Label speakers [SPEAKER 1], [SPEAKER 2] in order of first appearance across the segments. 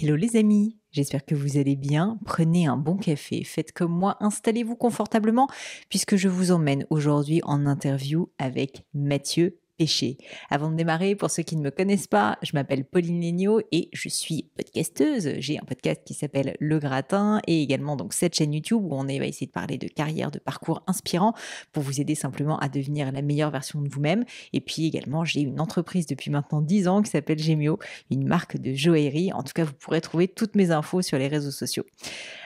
[SPEAKER 1] Hello les amis, j'espère que vous allez bien. Prenez un bon café, faites comme moi, installez-vous confortablement puisque je vous emmène aujourd'hui en interview avec Mathieu Péché. Avant de démarrer, pour ceux qui ne me connaissent pas, je m'appelle Pauline Léniaud et je suis podcasteuse. J'ai un podcast qui s'appelle Le Gratin et également donc cette chaîne YouTube où on va essayer de parler de carrière, de parcours inspirant pour vous aider simplement à devenir la meilleure version de vous-même. Et puis également, j'ai une entreprise depuis maintenant 10 ans qui s'appelle Gemio, une marque de joaillerie. En tout cas, vous pourrez trouver toutes mes infos sur les réseaux sociaux.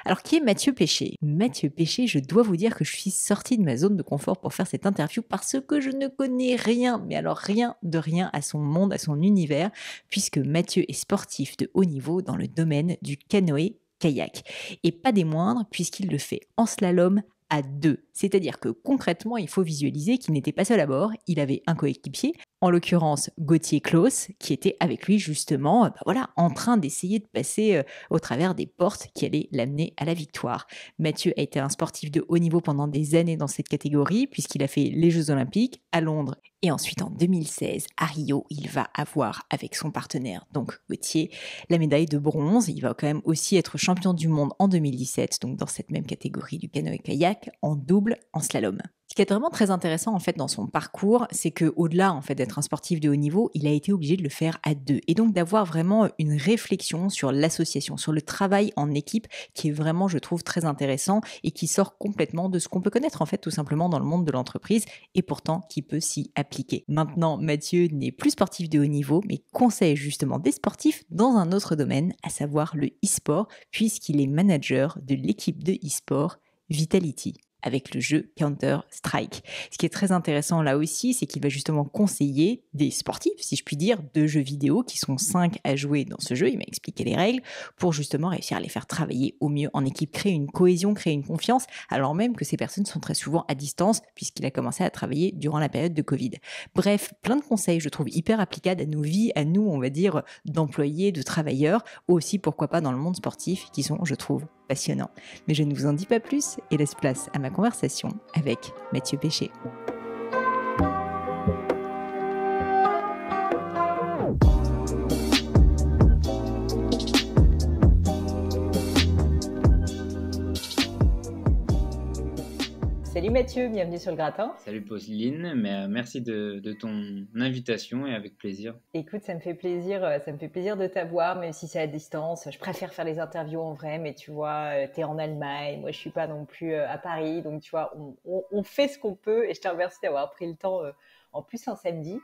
[SPEAKER 1] Alors, qui est Mathieu Péché? Mathieu Péché, je dois vous dire que je suis sortie de ma zone de confort pour faire cette interview parce que je ne connais rien, mais alors rien de rien à son monde, à son univers, puisque Mathieu est sportif de haut niveau dans le domaine du canoë-kayak. Et pas des moindres, puisqu'il le fait en slalom à deux. C'est-à-dire que concrètement, il faut visualiser qu'il n'était pas seul à bord, il avait un coéquipier, en l'occurrence Gauthier Claus, qui était avec lui justement en train d'essayer de passer au travers des portes qui allaient l'amener à la victoire. Mathieu a été un sportif de haut niveau pendant des années dans cette catégorie, puisqu'il a fait les Jeux Olympiques à Londres. Et ensuite, en 2016, à Rio, il va avoir avec son partenaire, donc Gauthier, la médaille de bronze. Il va quand même aussi être champion du monde en 2017, donc dans cette même catégorie du canoë-kayak, en double, en slalom. Ce qui est vraiment très intéressant en fait dans son parcours, c'est que au-delà en fait d'être un sportif de haut niveau, il a été obligé de le faire à deux et donc d'avoir vraiment une réflexion sur l'association, sur le travail en équipe qui est vraiment, je trouve, très intéressant et qui sort complètement de ce qu'on peut connaître en fait tout simplement dans le monde de l'entreprise et pourtant qui peut s'y appliquer. Maintenant, Mathieu n'est plus sportif de haut niveau, mais conseille justement des sportifs dans un autre domaine, à savoir le e-sport, puisqu'il est manager de l'équipe de e-sport Vitality, avec le jeu Counter-Strike. Ce qui est très intéressant là aussi, c'est qu'il va justement conseiller des sportifs, si je puis dire, de jeux vidéo, qui sont 5 à jouer dans ce jeu, il m'a expliqué les règles, pour justement réussir à les faire travailler au mieux en équipe, créer une cohésion, créer une confiance, alors même que ces personnes sont très souvent à distance, puisqu'il a commencé à travailler durant la période de Covid. Bref, plein de conseils, je trouve, hyper applicables à nos vies, à nous, on va dire, d'employés, de travailleurs, aussi, pourquoi pas, dans le monde sportif, qui sont, je trouve, passionnants. Mais je ne vous en dis pas plus et laisse place à ma conversation avec Mathieu Péché. Salut Mathieu, bienvenue sur le gratin.
[SPEAKER 2] Salut Pauline, mais merci de ton invitation et avec plaisir.
[SPEAKER 1] Écoute, ça me fait plaisir de t'avoir, même si c'est à distance. Je préfère faire les interviews en vrai, mais tu vois, t'es en Allemagne, moi je suis pas non plus à Paris, donc tu vois, on fait ce qu'on peut et je te remercie d'avoir pris le temps en plus un samedi.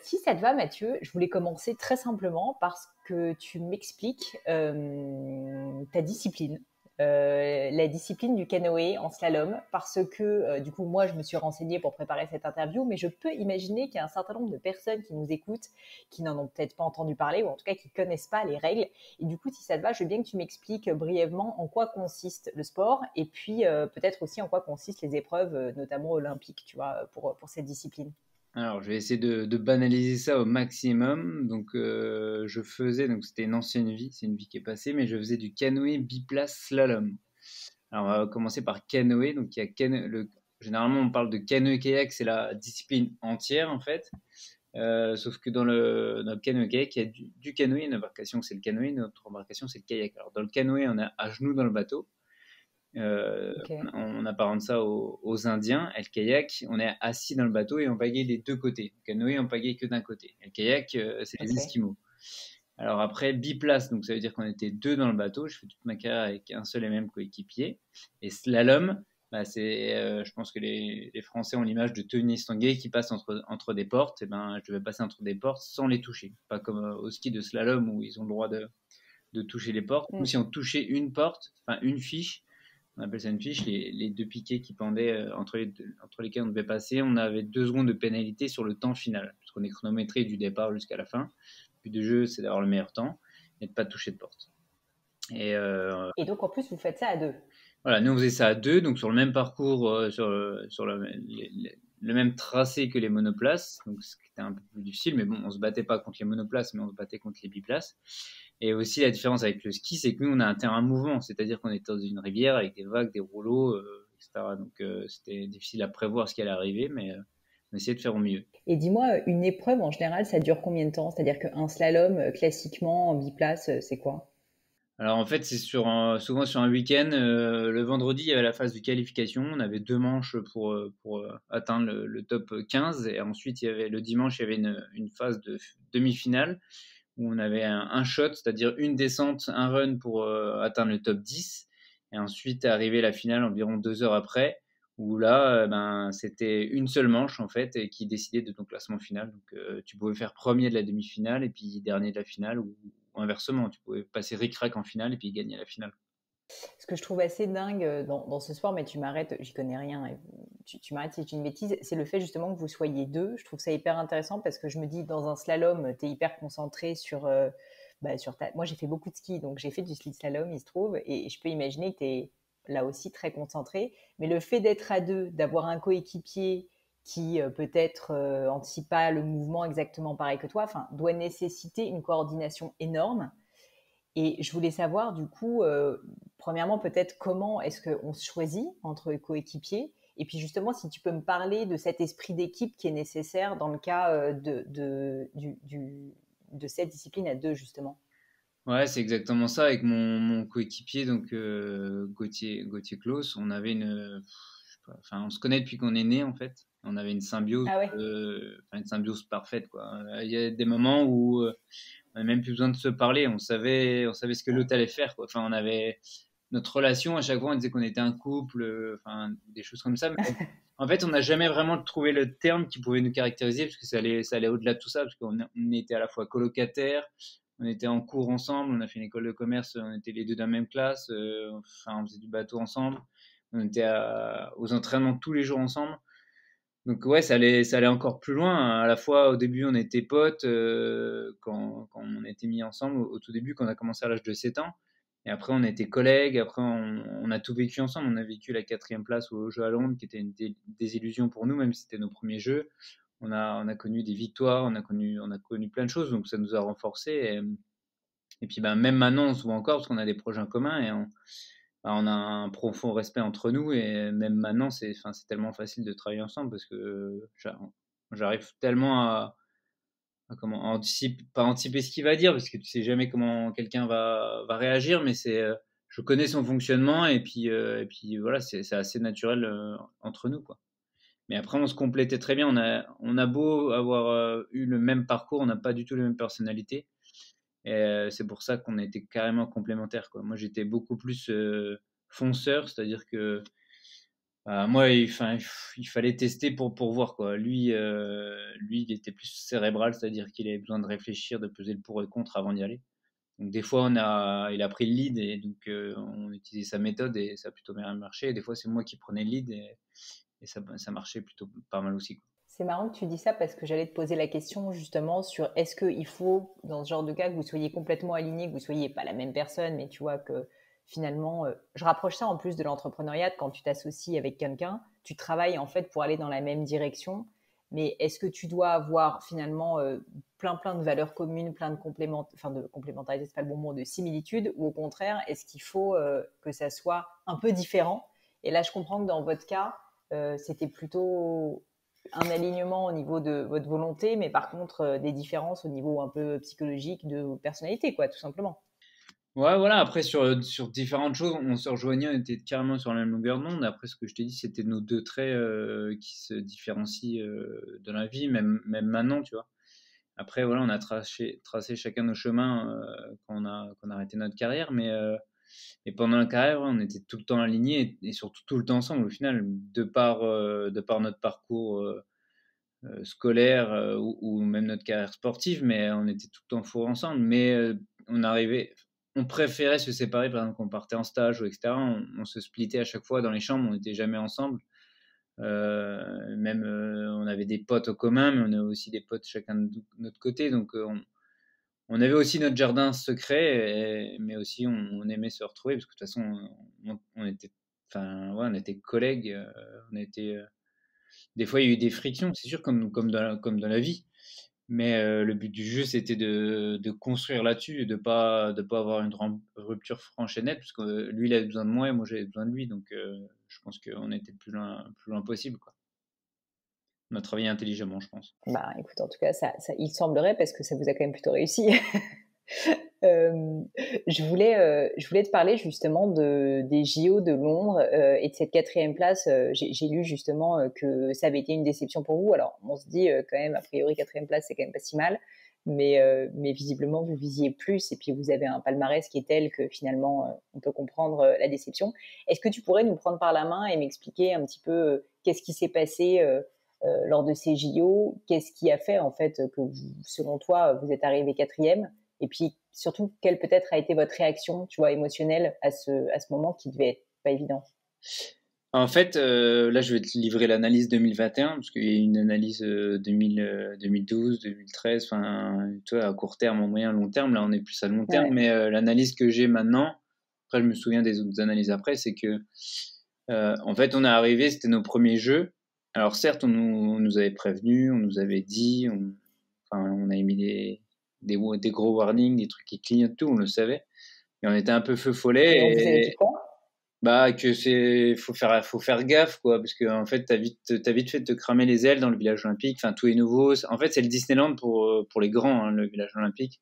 [SPEAKER 1] Si ça te va Mathieu, je voulais commencer très simplement parce que tu m'expliques ta discipline. La discipline du canoë en slalom parce que du coup moi je me suis renseignée pour préparer cette interview, mais je peux imaginer qu'il y a un certain nombre de personnes qui nous écoutent qui n'en ont peut-être pas entendu parler ou en tout cas qui connaissent pas les règles, et du coup si ça te va je veux bien que tu m'expliques brièvement en quoi consiste le sport et puis peut-être aussi en quoi consistent les épreuves notamment olympiques, tu vois, pour cette discipline.
[SPEAKER 2] Alors, je vais essayer de banaliser ça au maximum. Donc, donc c'était une ancienne vie, c'est une vie qui est passée, mais je faisais du canoë biplace slalom. Alors, on va commencer par canoë. Donc, il y a généralement, on parle de canoë-kayak, c'est la discipline entière en fait. Sauf que dans le canoë-kayak, il y a du canoë, une embarcation c'est le canoë, notre embarcation c'est le kayak. Alors, dans le canoë, on est à genoux dans le bateau.
[SPEAKER 1] Okay.
[SPEAKER 2] On apparente ça aux Indiens. Et le kayak, on est assis dans le bateau et on pagaie des deux côtés. Le canoë, on pagaie que d'un côté. Et le kayak, c'est les Esquimaux. Alors après, biplace, donc ça veut dire qu'on était deux dans le bateau. Je fais toute ma carrière avec un seul et même coéquipier. Et slalom, je pense que les Français ont l'image de tennis Tanguay qui passe entre des portes. Et je vais passer entre des portes sans les toucher. Pas comme au ski de slalom où ils ont le droit de toucher les portes. Nous, si on touchait une porte, enfin une fiche, on appelle ça une fiche, les deux piquets qui pendaient entre lesquels on devait passer, on avait 2 secondes de pénalité sur le temps final, puisqu'on est chronométré du départ jusqu'à la fin. Le but du jeu, c'est d'avoir le meilleur temps et de ne pas toucher de porte.
[SPEAKER 1] Et donc en plus vous faites ça à deux.
[SPEAKER 2] Voilà, nous on faisait ça à deux, donc sur le même parcours, sur le même tracé que les monoplaces, donc ce qui était un peu plus difficile, mais bon, on se battait pas contre les monoplaces, mais on se battait contre les biplaces. Et aussi la différence avec le ski, c'est que nous on a un terrain mouvant, c'est-à-dire qu'on était dans une rivière avec des vagues, des rouleaux, etc. Donc c'était difficile à prévoir ce qui allait arriver, mais on essayait de faire au mieux.
[SPEAKER 1] Et dis-moi, une épreuve en général, ça dure combien de temps? C'est-à-dire qu'un slalom, classiquement, en biplace, c'est quoi?
[SPEAKER 2] Alors en fait, c'est souvent sur un week-end. Le vendredi, il y avait la phase de qualification. On avait 2 manches pour atteindre le top 15. Et ensuite, le dimanche, il y avait une phase de demi-finale où on avait un shot, c'est-à-dire une descente, un run pour atteindre le top 10. Et ensuite, est arrivée la finale environ 2 heures après, où là, ben, c'était une seule manche en fait et qui décidait de ton classement final. Donc, tu pouvais faire premier de la demi-finale et puis dernier de la finale, ou inversement, tu pouvais passer ric-rac en finale et puis gagner la finale.
[SPEAKER 3] Ce que je trouve assez dingue dans ce sport, mais tu m'arrêtes, j'y connais rien, et tu m'arrêtes si c'est une bêtise, c'est le fait justement que vous soyez deux. Je trouve ça hyper intéressant parce que je me dis, dans un slalom, tu es hyper concentré sur ta... Moi, j'ai fait beaucoup de ski, donc j'ai fait du ski slalom, il se trouve, et je peux imaginer que tu es là aussi très concentré. Mais le fait d'être à deux, d'avoir un coéquipier qui peut-être anticipe pas le mouvement exactement pareil que toi, enfin, doit nécessiter une coordination énorme. Et je voulais savoir, du coup, premièrement, peut-être comment est-ce qu'on se choisit entre coéquipiers? Et puis justement, si tu peux me parler de cet esprit d'équipe qui est nécessaire dans le cas de cette discipline à deux, justement.
[SPEAKER 2] Ouais, c'est exactement ça. Avec mon coéquipier, donc Gauthier Claus, on avait je sais pas, enfin, on se connaît depuis qu'on est né en fait. On avait
[SPEAKER 3] Ah ouais.
[SPEAKER 2] une symbiose parfaite quoi. Il y a des moments où on n'avait même plus besoin de se parler. On savait ce que l'autre allait faire quoi. Enfin, on avait notre relation à chaque fois. On disait qu'on était un couple, enfin des choses comme ça. Mais en fait, on n'a jamais vraiment trouvé le terme qui pouvait nous caractériser parce que ça allait au-delà de tout ça parce qu'on était à la fois colocataires. On était en cours ensemble, on a fait une école de commerce, on était les deux dans la même classe, enfin on faisait du bateau ensemble, on était aux entraînements tous les jours ensemble. Donc ouais, ça allait encore plus loin. À la fois au début on était potes quand on était mis ensemble au tout début, quand on a commencé à l'âge de 7 ans. Et après on était collègues, après on a tout vécu ensemble. On a vécu la 4e place aux Jeux à Londres, qui était une désillusion pour nous, même si c'était nos premiers Jeux. On a connu des victoires, on a connu plein de choses, donc ça nous a renforcés. Et puis ben, même maintenant, on se voit encore parce qu'on a des projets en commun et on a un profond respect entre nous. Et même maintenant, enfin, c'est tellement facile de travailler ensemble parce que j'arrive tellement à pas anticiper ce qu'il va dire parce que tu sais jamais comment quelqu'un va réagir, mais je connais son fonctionnement et puis voilà, c'est assez naturel entre nous, quoi. Mais après, on se complétait très bien. On a beau avoir eu le même parcours, on n'a pas du tout les mêmes personnalités. Et c'est pour ça qu'on était carrément complémentaires, quoi. Moi, j'étais beaucoup plus fonceur, c'est-à-dire que moi, il fallait tester pour voir, quoi. Lui, il était plus cérébral, c'est-à-dire qu'il avait besoin de réfléchir, de peser le pour et le contre avant d'y aller. Donc des fois, il a pris le lead et donc on utilisait sa méthode et ça a plutôt bien marché. Et des fois, c'est moi qui prenais le lead et ça marchait plutôt pas mal aussi, quoi.
[SPEAKER 3] C'est marrant que tu dis ça parce que j'allais te poser la question justement sur est-ce qu'il faut, dans ce genre de cas, que vous soyez complètement alignés, que vous soyez pas la même personne, mais tu vois que finalement, je rapproche ça en plus de l'entrepreneuriat, quand tu t'associes avec quelqu'un, tu travailles en fait pour aller dans la même direction, mais est-ce que tu dois avoir finalement plein de valeurs communes, plein de enfin de complémentarité, c'est pas le bon mot, de similitudes, ou au contraire, est-ce qu'il faut que ça soit un peu différent? Et là, je comprends que dans votre cas, c'était plutôt un alignement au niveau de votre volonté, mais par contre des différences au niveau un peu psychologique de personnalité, quoi, tout simplement.
[SPEAKER 2] Ouais, voilà. Après, sur différentes choses, on se rejoignait, on était carrément sur la même longueur d'onde. Après, ce que je t'ai dit, c'était nos deux traits qui se différencient de la vie, même maintenant, tu vois. Après, voilà, on a tracé chacun nos chemins quand on a arrêté notre carrière, et pendant la carrière, ouais, on était tout le temps alignés et surtout tout le temps ensemble. Au final, de par notre parcours scolaire ou même notre carrière sportive, mais on était tout le temps fous ensemble. Mais on préférait se séparer, par exemple, quand on partait en stage ou etc. On se splittait à chaque fois dans les chambres, on n'était jamais ensemble. Même on avait des potes au commun, mais on avait aussi des potes chacun de notre côté. Donc on avait aussi notre jardin secret, mais aussi on aimait se retrouver parce que de toute façon on était, enfin ouais, on était collègues, on était des fois, il y a eu des frictions, c'est sûr, comme dans la vie. Mais le but du jeu, c'était de construire là-dessus et de pas avoir une rupture franche et nette, parce que lui, il avait besoin de moi et moi, j'avais besoin de lui. Donc, je pense qu'on était le plus loin possible, quoi. On a travaillé intelligemment, je pense.
[SPEAKER 3] Bah écoute, en tout cas, il semblerait parce que ça vous a quand même plutôt réussi. Je voulais te parler justement des JO de Londres et de cette 4e place. J'ai lu justement que ça avait été une déception pour vous. Alors, on se dit quand même, a priori, 4e place, c'est quand même pas si mal. Mais visiblement, vous visiez plus et puis vous avez un palmarès qui est tel que finalement, on peut comprendre la déception. Est-ce que tu pourrais nous prendre par la main et m'expliquer un petit peu qu'est-ce qui s'est passé lors de ces JO? Qu'est-ce qui a fait en fait que selon toi, vous êtes arrivé 4e? Et puis surtout, quelle peut-être a été votre réaction, tu vois, émotionnelle à ce moment qui devait être pas évident?
[SPEAKER 2] En fait, là, je vais te livrer l'analyse 2021, parce qu'il y a une analyse 2012, 2013, enfin, tu vois, à court terme, en moyen, long terme. Là, on est plus à long terme.
[SPEAKER 3] Ouais.
[SPEAKER 2] Mais l'analyse que j'ai maintenant, après, je me souviens des autres analyses après, c'est que, en fait, on est arrivé, c'était nos premiers jeux. Alors, certes, on nous avait prévenu, on nous avait dit, on a émis des gros warnings, des trucs qui clignotent, tout, on le savait. Et on était un peu feu follet.
[SPEAKER 3] Et on vous avait dit quoi?
[SPEAKER 2] Bah, que faut faire gaffe, quoi, parce que en fait, t'as vite fait de te cramer les ailes dans le village olympique. Enfin, tout est nouveau. En fait, c'est le Disneyland pour les grands, hein, le village olympique.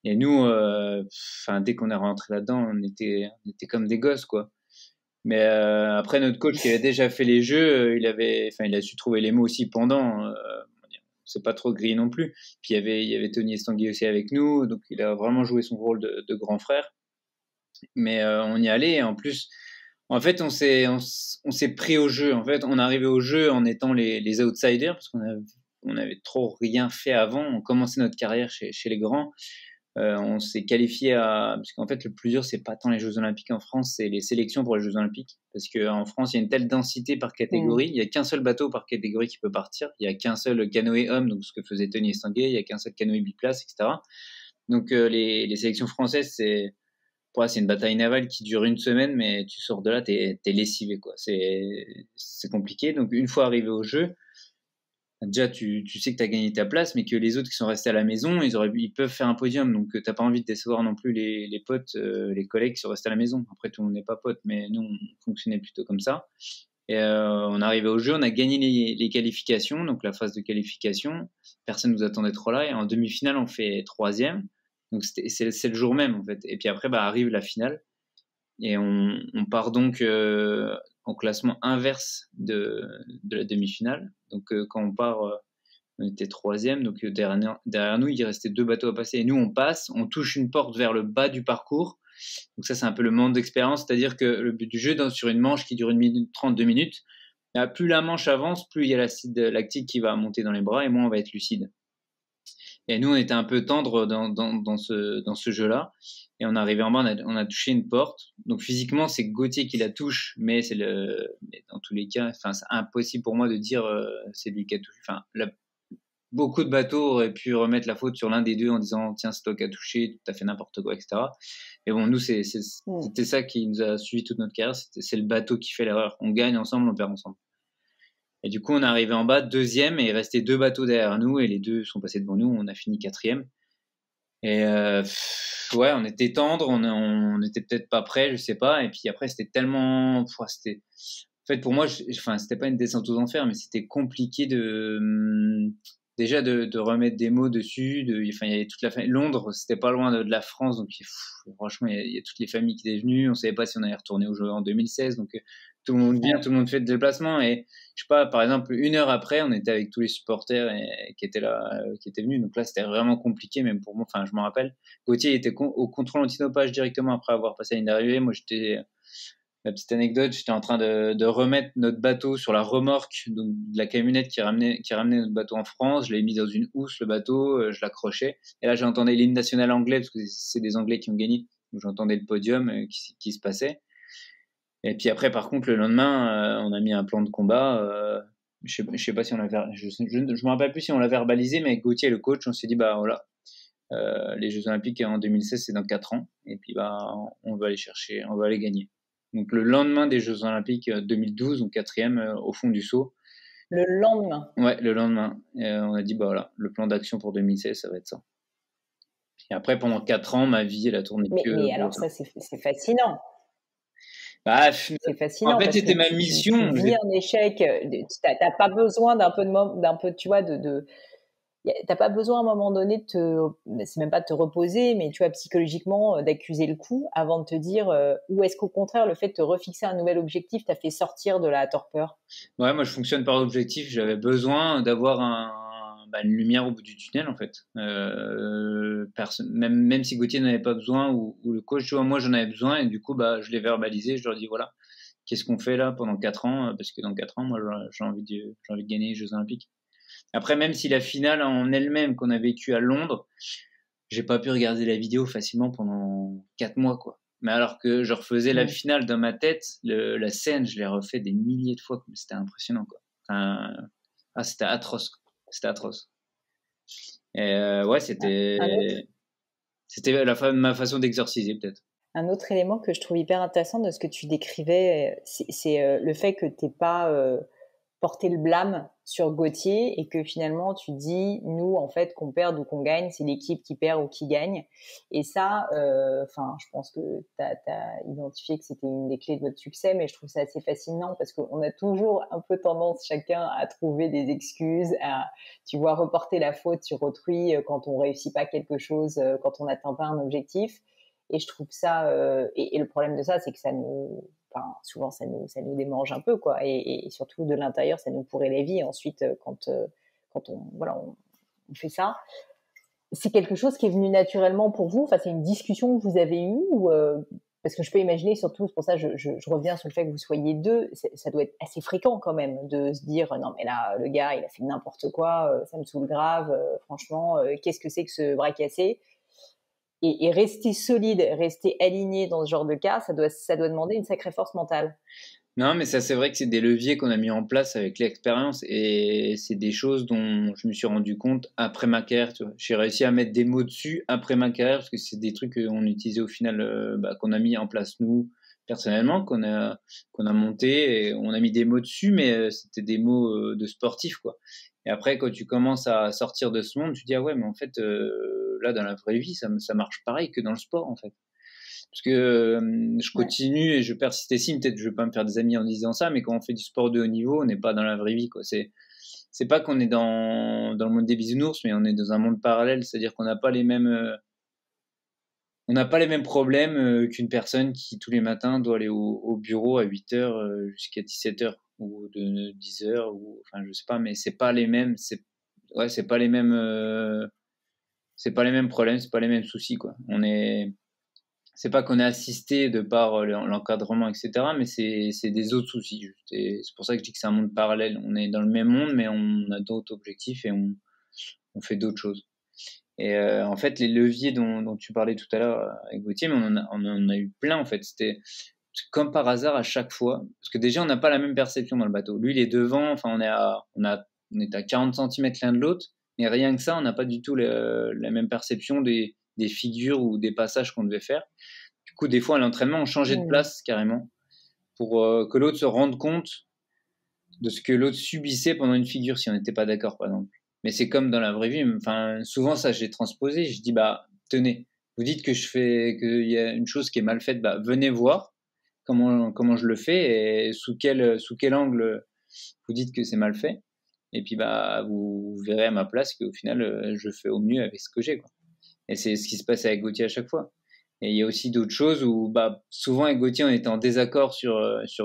[SPEAKER 2] Et nous, enfin, dès qu'on est rentré là-dedans, on était comme des gosses, quoi. Mais après, notre coach qui avait déjà fait les jeux, il a su trouver les mots aussi pendant. C'est pas trop gris non plus. Puis il y avait Tony Estanguet aussi avec nous, donc il a vraiment joué son rôle de grand frère. Mais on y allait et en plus, en fait, on s'est pris au jeu. En fait, on est arrivé au jeu en étant les outsiders parce on avait trop rien fait avant. On commençait notre carrière chez les grands. On s'est qualifié parce qu'en fait, le plus dur, c'est pas tant les Jeux Olympiques en France, c'est les sélections pour les Jeux Olympiques. Parce qu'en France, il y a une telle densité par catégorie. Il y a qu'un seul bateau par catégorie qui peut partir. Il y a qu'un seul canoë homme, donc ce que faisait Tony Estanguet. Il y a qu'un seul canoë biplace, etc. Donc les sélections françaises, c'est une bataille navale qui dure une semaine, mais tu sors de là, t'es lessivé, quoi. C'est compliqué. Donc, une fois arrivé au jeu, déjà, tu sais que tu as gagné ta place, mais que les autres qui sont restés à la maison, ils peuvent faire un podium. Donc, t'as pas envie de décevoir non plus les potes, les collègues qui sont restés à la maison. Après, tout le monde n'est pas pote, mais nous, on fonctionnait plutôt comme ça. Et on est arrivé au jeu, on a gagné les qualifications, donc la phase de qualification. Personne nous attendait trop là. Et en demi-finale, on fait 3e. Donc c'est le jour même en fait. Et puis après arrive la finale et on part donc en classement inverse de la demi-finale. Donc quand on part, on était 3e, donc derrière nous il restait 2 bateaux à passer. Et nous on passe, on touche une porte vers le bas du parcours. Donc ça c'est un peu le manque d'expérience, c'est-à-dire que le but du jeu sur une manche qui dure 1 minute 30, 2 minutes, plus la manche avance, plus il y a l'acide lactique qui va monter dans les bras et moins on va être lucide. Et nous, on était un peu tendre dans ce jeu-là. Et on est arrivé en bas, on a touché une porte. Donc physiquement, c'est Gauthier qui la touche, mais mais dans tous les cas, enfin, c'est impossible pour moi de dire c'est lui qui a touché. Enfin, beaucoup de bateaux auraient pu remettre la faute sur l'un des deux en disant tiens, c'est toi qui as touché, tu as fait n'importe quoi, etc. Et bon, nous, c'était ça qui nous a suivi toute notre carrière. C'est le bateau qui fait l'erreur. On gagne ensemble, on perd ensemble. Et du coup, on est arrivé en bas, 2e, et il restait 2 bateaux derrière nous, et les 2 sont passés devant nous. On a fini 4e. Et ouais, on était tendre, on était peut-être pas prêt, je sais pas. Et puis après, c'était tellement, en fait, pour moi, c'était pas une descente aux enfers, mais c'était compliqué déjà de remettre des mots dessus. Il y avait toute la famille. Londres, c'était pas loin de la France, donc franchement, il y a toutes les familles qui étaient venues. On savait pas si on allait retourner au jeu en 2016, donc tout le monde vient, tout le monde fait le déplacement. Et je sais pas, par exemple, 1 heure après, on était avec tous les supporters qui étaient là, qui étaient venus. Donc là, c'était vraiment compliqué, même pour moi. Enfin, je m'en rappelle. Gauthier était au contrôle antinopage directement après avoir passé la ligne d'arrivée. Moi, la petite anecdote, j'étais en train de remettre notre bateau sur la remorque donc, de la camionnette qui ramenait notre bateau en France. Je l'ai mis dans une housse, le bateau, je l'accrochais. Et là, j'entendais l'hymne national anglais, parce que c'est des Anglais qui ont gagné. Donc, j'entendais le podium qui se passait. Et puis après, par contre, le lendemain, on a mis un plan de combat. Je sais pas si on l'a je me rappelle plus si on l'a verbalisé, mais avec Gauthier, le coach, on s'est dit, bah voilà, les Jeux Olympiques en 2016, c'est dans 4 ans. Et puis, on va aller chercher, on va aller gagner. Donc, le lendemain des Jeux Olympiques 2012, donc 4e au fond du seau.
[SPEAKER 3] Le lendemain?
[SPEAKER 2] Ouais, le lendemain. On a dit, bah voilà, le plan d'action pour 2016, ça va être ça. Et après, pendant 4 ans, ma vie, elle a tourné que.
[SPEAKER 3] Mais alors, ça, c'est fascinant.
[SPEAKER 2] Bah,
[SPEAKER 3] c'est fascinant.
[SPEAKER 2] En fait, c'était ma mission.
[SPEAKER 3] Tu vis un échec, t'as pas besoin d'un peu, tu vois, t'as pas besoin à un moment donné c'est même pas de te reposer, mais tu vois, psychologiquement, d'accuser le coup avant de te dire, ou est-ce qu'au contraire, le fait de te refixer un nouvel objectif t'a fait sortir de la torpeur?
[SPEAKER 2] Ouais, moi je fonctionne par objectif. J'avais besoin d'avoir une lumière au bout du tunnel en fait. Même si Gauthier n'en avait pas besoin ou le coach, tu vois, moi j'en avais besoin et du coup je l'ai verbalisé. Je leur dis voilà, qu'est-ce qu'on fait là pendant 4 ans parce que dans 4 ans, moi j'ai envie de gagner les Jeux Olympiques. Après, même si la finale en elle-même qu'on a vécue à Londres, j'ai pas pu regarder la vidéo facilement pendant 4 mois quoi. Mais alors que je refaisais la finale dans ma tête, la scène, je l'ai refait des milliers de fois. C'était impressionnant, quoi. Enfin, c'était atroce. Quoi. C'était atroce. Et ouais, c'était ma façon d'exorciser, peut-être.
[SPEAKER 3] Un autre élément que je trouve hyper intéressant de ce que tu décrivais, c'est le fait que tu n'aies pas porté le blâme sur Gauthier et que finalement tu dis, nous, en fait, qu'on perde ou qu'on gagne, c'est l'équipe qui perd ou qui gagne. Et ça, je pense que tu as identifié que c'était une des clés de votre succès, mais je trouve ça assez fascinant parce qu'on a toujours un peu tendance chacun à trouver des excuses, à, tu vois, reporter la faute sur autrui quand on réussit pas quelque chose, quand on n'atteint pas un objectif. Et je trouve ça, et le problème de ça, c'est que souvent ça nous démange un peu, quoi. Et surtout de l'intérieur, ça nous pourrit la vie. Ensuite, quand on fait ça, c'est quelque chose qui est venu naturellement pour vous. Enfin, c'est une discussion que vous avez eue parce que je peux imaginer, surtout, c'est pour ça je reviens sur le fait que vous soyez deux, ça doit être assez fréquent quand même de se dire non mais là le gars il a fait n'importe quoi, ça me saoule grave, franchement, qu'est-ce que c'est que ce bras cassé? Et rester solide, rester aligné dans ce genre de cas, ça doit demander une sacrée force mentale.
[SPEAKER 2] Non, mais ça, c'est vrai que c'est des leviers qu'on a mis en place avec l'expérience et c'est des choses dont je me suis rendu compte après ma carrière. Tu vois. J'ai réussi à mettre des mots dessus après ma carrière parce que c'est des trucs qu'on utilisait au final, qu'on a mis en place nous personnellement, qu'on a monté et on a mis des mots dessus, mais c'était des mots de sportif, quoi. Et après, quand tu commences à sortir de ce monde, tu te dis ah ouais, mais en fait, là, dans la vraie vie, ça marche pareil que dans le sport, en fait. Parce que je continue et je persiste ici. Peut-être que je vais pas me faire des amis en disant ça, mais quand on fait du sport de haut niveau, on n'est pas dans la vraie vie, quoi. C'est pas qu'on est dans le monde des bisounours, mais on est dans un monde parallèle. C'est-à-dire qu'on n'a pas les mêmes problèmes qu'une personne qui tous les matins doit aller au bureau à 8h jusqu'à 17h ou de 10h ou enfin je sais pas, mais c'est pas les mêmes. C'est pas les mêmes. C'est pas les mêmes problèmes, c'est pas les mêmes soucis, quoi. C'est pas qu'on est assisté de par l'encadrement, etc., mais c'est des autres soucis. Juste. Et c'est pour ça que je dis que c'est un monde parallèle. On est dans le même monde, mais on a d'autres objectifs et on fait d'autres choses. Et en fait, les leviers dont tu parlais tout à l'heure avec Gauthier, mais on en a eu plein, en fait. C'était comme par hasard à chaque fois. Parce que déjà, on n'a pas la même perception dans le bateau. Lui, il est devant, enfin, on est à 40 cm l'un de l'autre, mais rien que ça, on n'a pas du tout la même perception des figures ou des passages qu'on devait faire. Du coup, des fois, à l'entraînement, on changeait de place carrément pour que l'autre se rende compte de ce que l'autre subissait pendant une figure si on n'était pas d'accord, par exemple. Mais c'est comme dans la vraie vie. Enfin, souvent, ça, j'ai transposé. Je dis, tenez, vous dites qu'il y a une chose qui est mal faite, venez voir comment je le fais et sous quel angle vous dites que c'est mal fait. Et puis, vous verrez à ma place qu'au final, je fais au mieux avec ce que j'ai, quoi. Et c'est ce qui se passe avec Gauthier à chaque fois. Et il y a aussi d'autres choses où, souvent avec Gauthier, on était en désaccord sur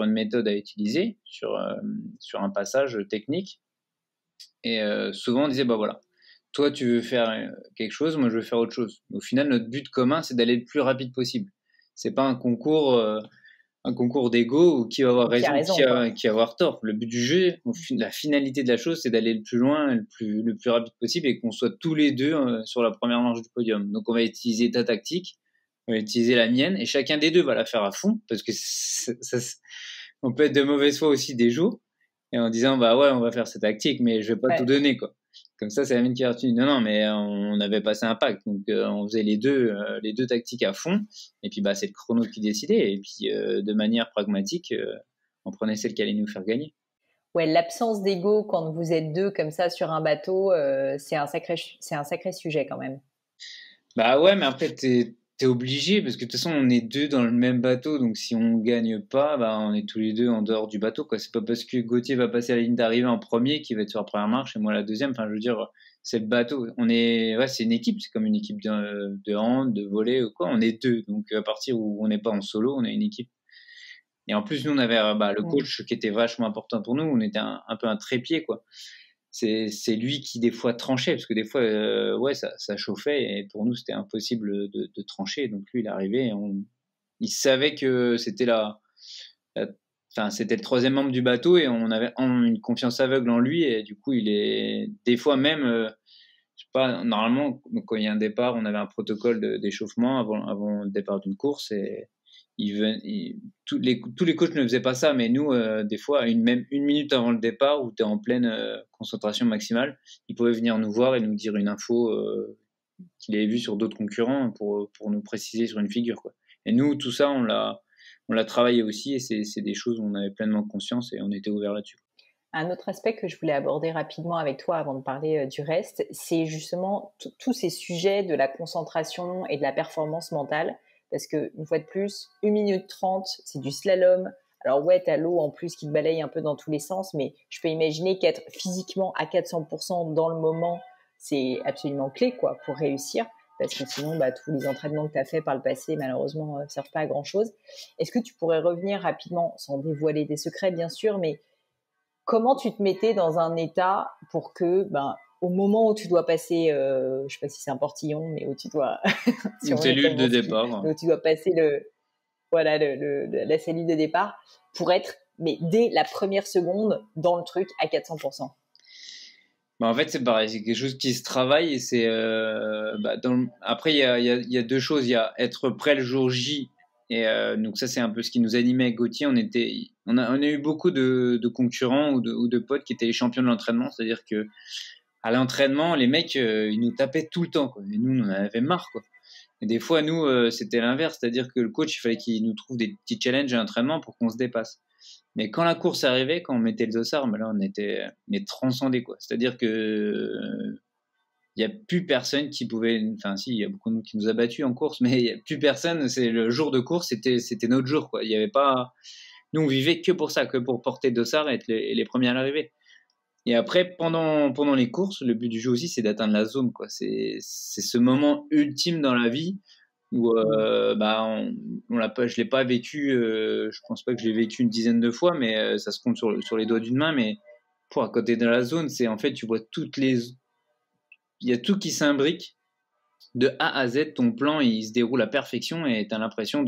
[SPEAKER 2] une méthode à utiliser, sur un passage technique. Et souvent, on disait, voilà, toi, tu veux faire quelque chose, moi, je veux faire autre chose. Au final, notre but commun, c'est d'aller le plus rapide possible. C'est pas un concours d'ego où qui va avoir raison, qui va avoir tort. Le but du jeu, la finalité de la chose, c'est d'aller le plus loin, le plus rapide possible et qu'on soit tous les deux sur la première marche du podium. Donc, on va utiliser ta tactique, on va utiliser la mienne et chacun des deux va la faire à fond parce que on peut être de mauvaise foi aussi des jours et en disant ouais, on va faire cette tactique, mais je vais pas tout donner, quoi. Comme ça, c'est la mienne qui a retenu. Non, mais on avait passé un pacte, donc on faisait les deux tactiques à fond, et puis c'est le chrono qui décidait, et puis de manière pragmatique, on prenait celle qui allait nous faire gagner.
[SPEAKER 3] Ouais, l'absence d'ego quand vous êtes deux comme ça sur un bateau, c'est un sacré sujet quand même.
[SPEAKER 2] Ouais, mais après t'es obligé parce que de toute façon on est deux dans le même bateau, donc si on gagne pas, on est tous les deux en dehors du bateau, quoi. C'est pas parce que Gauthier va passer à la ligne d'arrivée en premier qu'il va être sur la première marche et moi la deuxième. Enfin, je veux dire, c'est le bateau. C'est une équipe, c'est comme une équipe de hand, de volley ou quoi. On est deux, donc à partir où on n'est pas en solo, on est une équipe. Et en plus, nous, on avait le coach qui était vachement important pour nous. On était un peu un trépied, quoi. C'est lui qui des fois tranchait, parce que des fois, ça chauffait, et pour nous, c'était impossible de trancher. Donc lui, il arrivait, il savait que c'était c'était le troisième membre du bateau, et on avait une confiance aveugle en lui, et du coup, des fois même, je sais pas, normalement, quand il y a un départ, on avait un protocole d'échauffement avant le départ d'une course, et tous les coachs ne faisaient pas ça, mais nous, des fois, même une minute avant le départ, où tu es en pleine concentration maximale, ils pouvaient venir nous voir et nous dire une info qu'il avait vue sur d'autres concurrents pour nous préciser sur une figure, quoi. Et nous, tout ça, on l'a travaillé aussi, et c'est des choses où on avait pleinement conscience et on était ouvert là-dessus.
[SPEAKER 3] Un autre aspect que je voulais aborder rapidement avec toi avant de parler du reste, c'est justement tous ces sujets de la concentration et de la performance mentale. Parce que, une fois de plus, 1 minute 30, c'est du slalom. Alors ouais, t'as l'eau en plus qui te balaye un peu dans tous les sens, mais je peux imaginer qu'être physiquement à 400% dans le moment, c'est absolument clé, quoi, pour réussir. Parce que sinon, tous les entraînements que tu as fait par le passé, malheureusement, ne servent pas à grand-chose. Est-ce que tu pourrais revenir rapidement, sans dévoiler des secrets, bien sûr, mais comment tu te mettais dans un état pour que, au moment où tu dois passer, je ne sais pas si c'est un portillon, mais où tu dois...
[SPEAKER 2] Une cellule de départ.
[SPEAKER 3] Où tu dois passer la cellule de départ pour être, mais dès la première seconde, dans le truc à 400%.
[SPEAKER 2] En fait, c'est pareil, c'est quelque chose qui se travaille, et c'est après il y a deux choses. Il y a être prêt le jour J, et donc ça c'est un peu ce qui nous animait avec Gauthier. On a eu beaucoup de concurrents ou de potes qui étaient les champions de l'entraînement, c'est-à-dire que à l'entraînement, les mecs ils nous tapaient tout le temps, quoi. Et nous on en avait marre, quoi. Et des fois nous c'était l'inverse, c'est-à-dire que le coach, il fallait qu'il nous trouve des petits challenges à l'entraînement pour qu'on se dépasse. Mais quand la course arrivait, quand on mettait le dossard, là on était transcendés, quoi. C'est-à-dire que il y a plus personne qui pouvait, enfin si, il y a beaucoup de monde qui nous a battus en course, mais il y a plus personne. C'est le jour de course, c'était notre jour, quoi. Il y avait pas, nous on vivait que pour ça, que pour porter le dossard et être les premiers à l'arrivée. Et après, pendant les courses, le but du jeu aussi, c'est d'atteindre la zone, quoi. C'est ce moment ultime dans la vie où je l'ai pas vécu, je pense pas que je l'ai vécu une dizaine de fois, mais ça se compte sur les doigts d'une main. Mais à côté de la zone, c'est en fait, tu vois il y a tout qui s'imbrique de A à Z. Ton plan, il se déroule à perfection, et t'as l'impression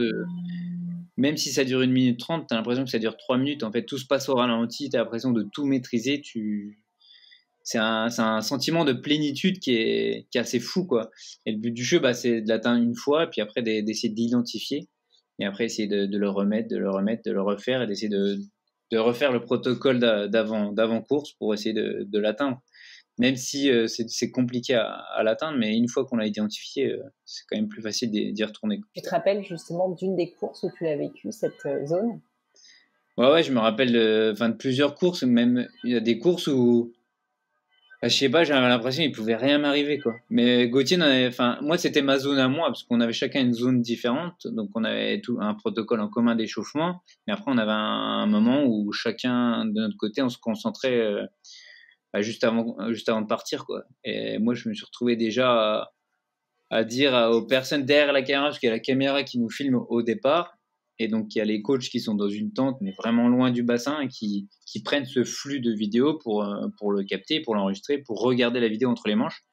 [SPEAKER 2] même si ça dure 1 minute 30, t'as l'impression que ça dure 3 minutes. En fait, tout se passe au ralenti, t'as l'impression de tout maîtriser. C'est un sentiment de plénitude qui est assez fou, quoi. Et le but du jeu, c'est de l'atteindre une fois, puis après d'essayer de l'identifier, et après essayer de le remettre, de le refaire, et d'essayer de refaire le protocole d'avant course pour essayer de l'atteindre. Même si c'est compliqué à l'atteindre, mais une fois qu'on l'a identifié, c'est quand même plus facile d'y retourner.
[SPEAKER 3] Tu te rappelles justement d'une des courses où tu l'as vécu, cette zone ?
[SPEAKER 2] Ouais, je me rappelle de plusieurs courses. Même il y a des courses où je sais pas, j'avais l'impression qu'il pouvait rien m'arriver, quoi. Mais Gauthier, moi c'était ma zone à moi, parce qu'on avait chacun une zone différente, donc on avait tout un protocole en commun d'échauffement, mais après on avait un moment où chacun de notre côté on se concentrait juste avant de partir, quoi. Et moi je me suis retrouvé déjà à dire aux personnes derrière la caméra, parce qu'il y a la caméra qui nous filme au départ, et donc il y a les coachs qui sont dans une tente mais vraiment loin du bassin, et qui prennent ce flux de vidéos pour le capter, pour l'enregistrer, pour regarder la vidéo entre les manches.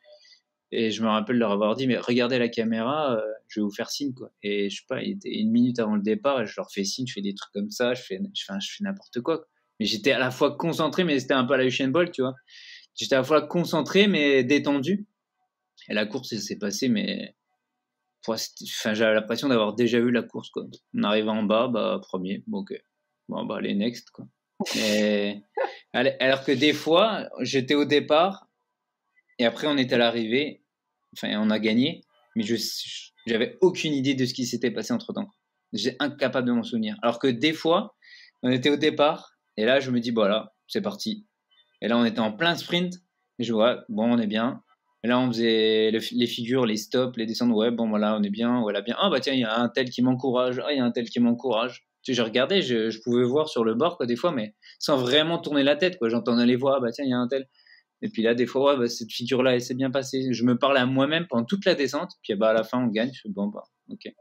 [SPEAKER 2] Et je me rappelle leur avoir dit, mais regardez la caméra, je vais vous faire signe, quoi. Et je sais pas, il était 1 minute avant le départ, et je leur fais signe, je fais des trucs comme ça, je fais n'importe quoi, quoi. Mais j'étais à la fois concentré, mais c'était un peu à la Usain Bolt, tu vois. J'étais à la fois concentré mais détendu. Et la course s'est passée, mais j'avais l'impression d'avoir déjà vu la course, quoi. On arrive en bas, premier, bon, ok, bon allez, next, quoi. Et alors que des fois j'étais au départ, et après on est à l'arrivée, on a gagné, mais j'avais aucune idée de ce qui s'était passé entre temps. J'étais incapable de m'en souvenir. Alors que des fois on était au départ, et là je me dis voilà, c'est parti. Et là on était en plein sprint, et je vois bon, on est bien. Et là, on faisait les figures, les stops, les descentes. Ouais, bon, voilà, on est bien, voilà, bien. Ah, tiens, il y a un tel qui m'encourage. Ah, il y a un tel qui m'encourage. Tu sais, je regardais, je pouvais voir sur le bord, quoi, des fois, mais sans vraiment tourner la tête, quoi. J'entendais les voix. Tiens, il y a un tel. Et puis là, des fois, ouais, cette figure-là, elle s'est bien passée. Je me parle à moi-même pendant toute la descente. Puis à la fin, on gagne. Je fais, bon, ok.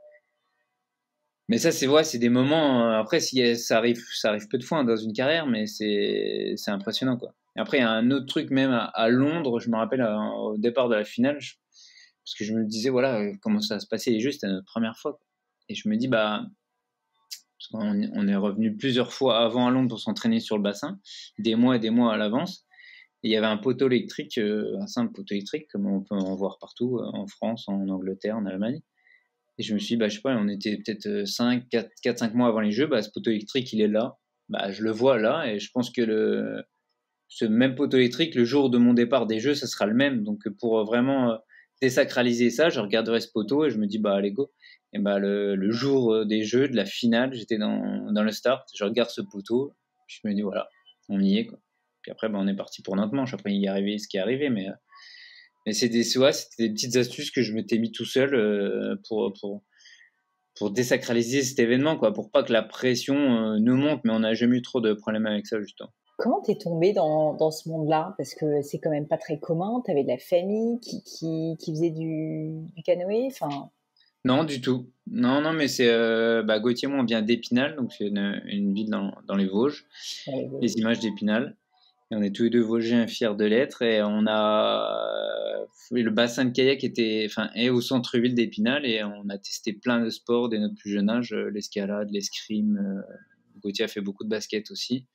[SPEAKER 2] Mais ça, c'est des moments. Après, ça arrive peu de fois dans une carrière, mais c'est impressionnant, quoi. Et après, il y a un autre truc, même à Londres, je me rappelle au départ de la finale, parce que je me disais, voilà, comment ça va se passer les jeux, c'était notre première fois, quoi. Et je me dis, parce qu'on est revenu plusieurs fois avant à Londres pour s'entraîner sur le bassin, des mois et des mois à l'avance. Et il y avait un poteau électrique, un simple poteau électrique, comme on peut en voir partout, en France, en Angleterre, en Allemagne. Et je me suis dit, je sais pas, on était peut-être 4-5 mois avant les jeux, ce poteau électrique, il est là. Je le vois là, et je pense que ce même poteau électrique, le jour de mon départ des jeux, ça sera le même. Donc, pour vraiment désacraliser ça, je regarderai ce poteau et je me dis, allez, go. Et le jour des jeux, de la finale, j'étais dans le start, je regarde ce poteau, je me dis, voilà, on y est, quoi. Puis après, on est parti pour notre manche. Après, il y est arrivé ce qui est arrivé, mais c'était des petites astuces que je m'étais mis tout seul pour désacraliser cet événement, quoi, pour pas que la pression nous monte, mais on n'a jamais eu trop de problèmes avec ça, justement.
[SPEAKER 3] Comment t'es tombée dans ce monde-là? Parce que c'est quand même pas très commun. T'avais de la famille qui faisait du canoë, enfin...
[SPEAKER 2] Non, du tout. Non, mais c'est Gauthier et moi, on vient d'Épinal, donc c'est une ville dans les Vosges, les images d'Épinal. Et on est tous les deux Vosgiens fiers de l'être, et on a le bassin de kayak est au centre-ville d'Épinal, et on a testé plein de sports dès notre plus jeune âge, l'escalade, l'escrime. Gauthier a fait beaucoup de basket aussi.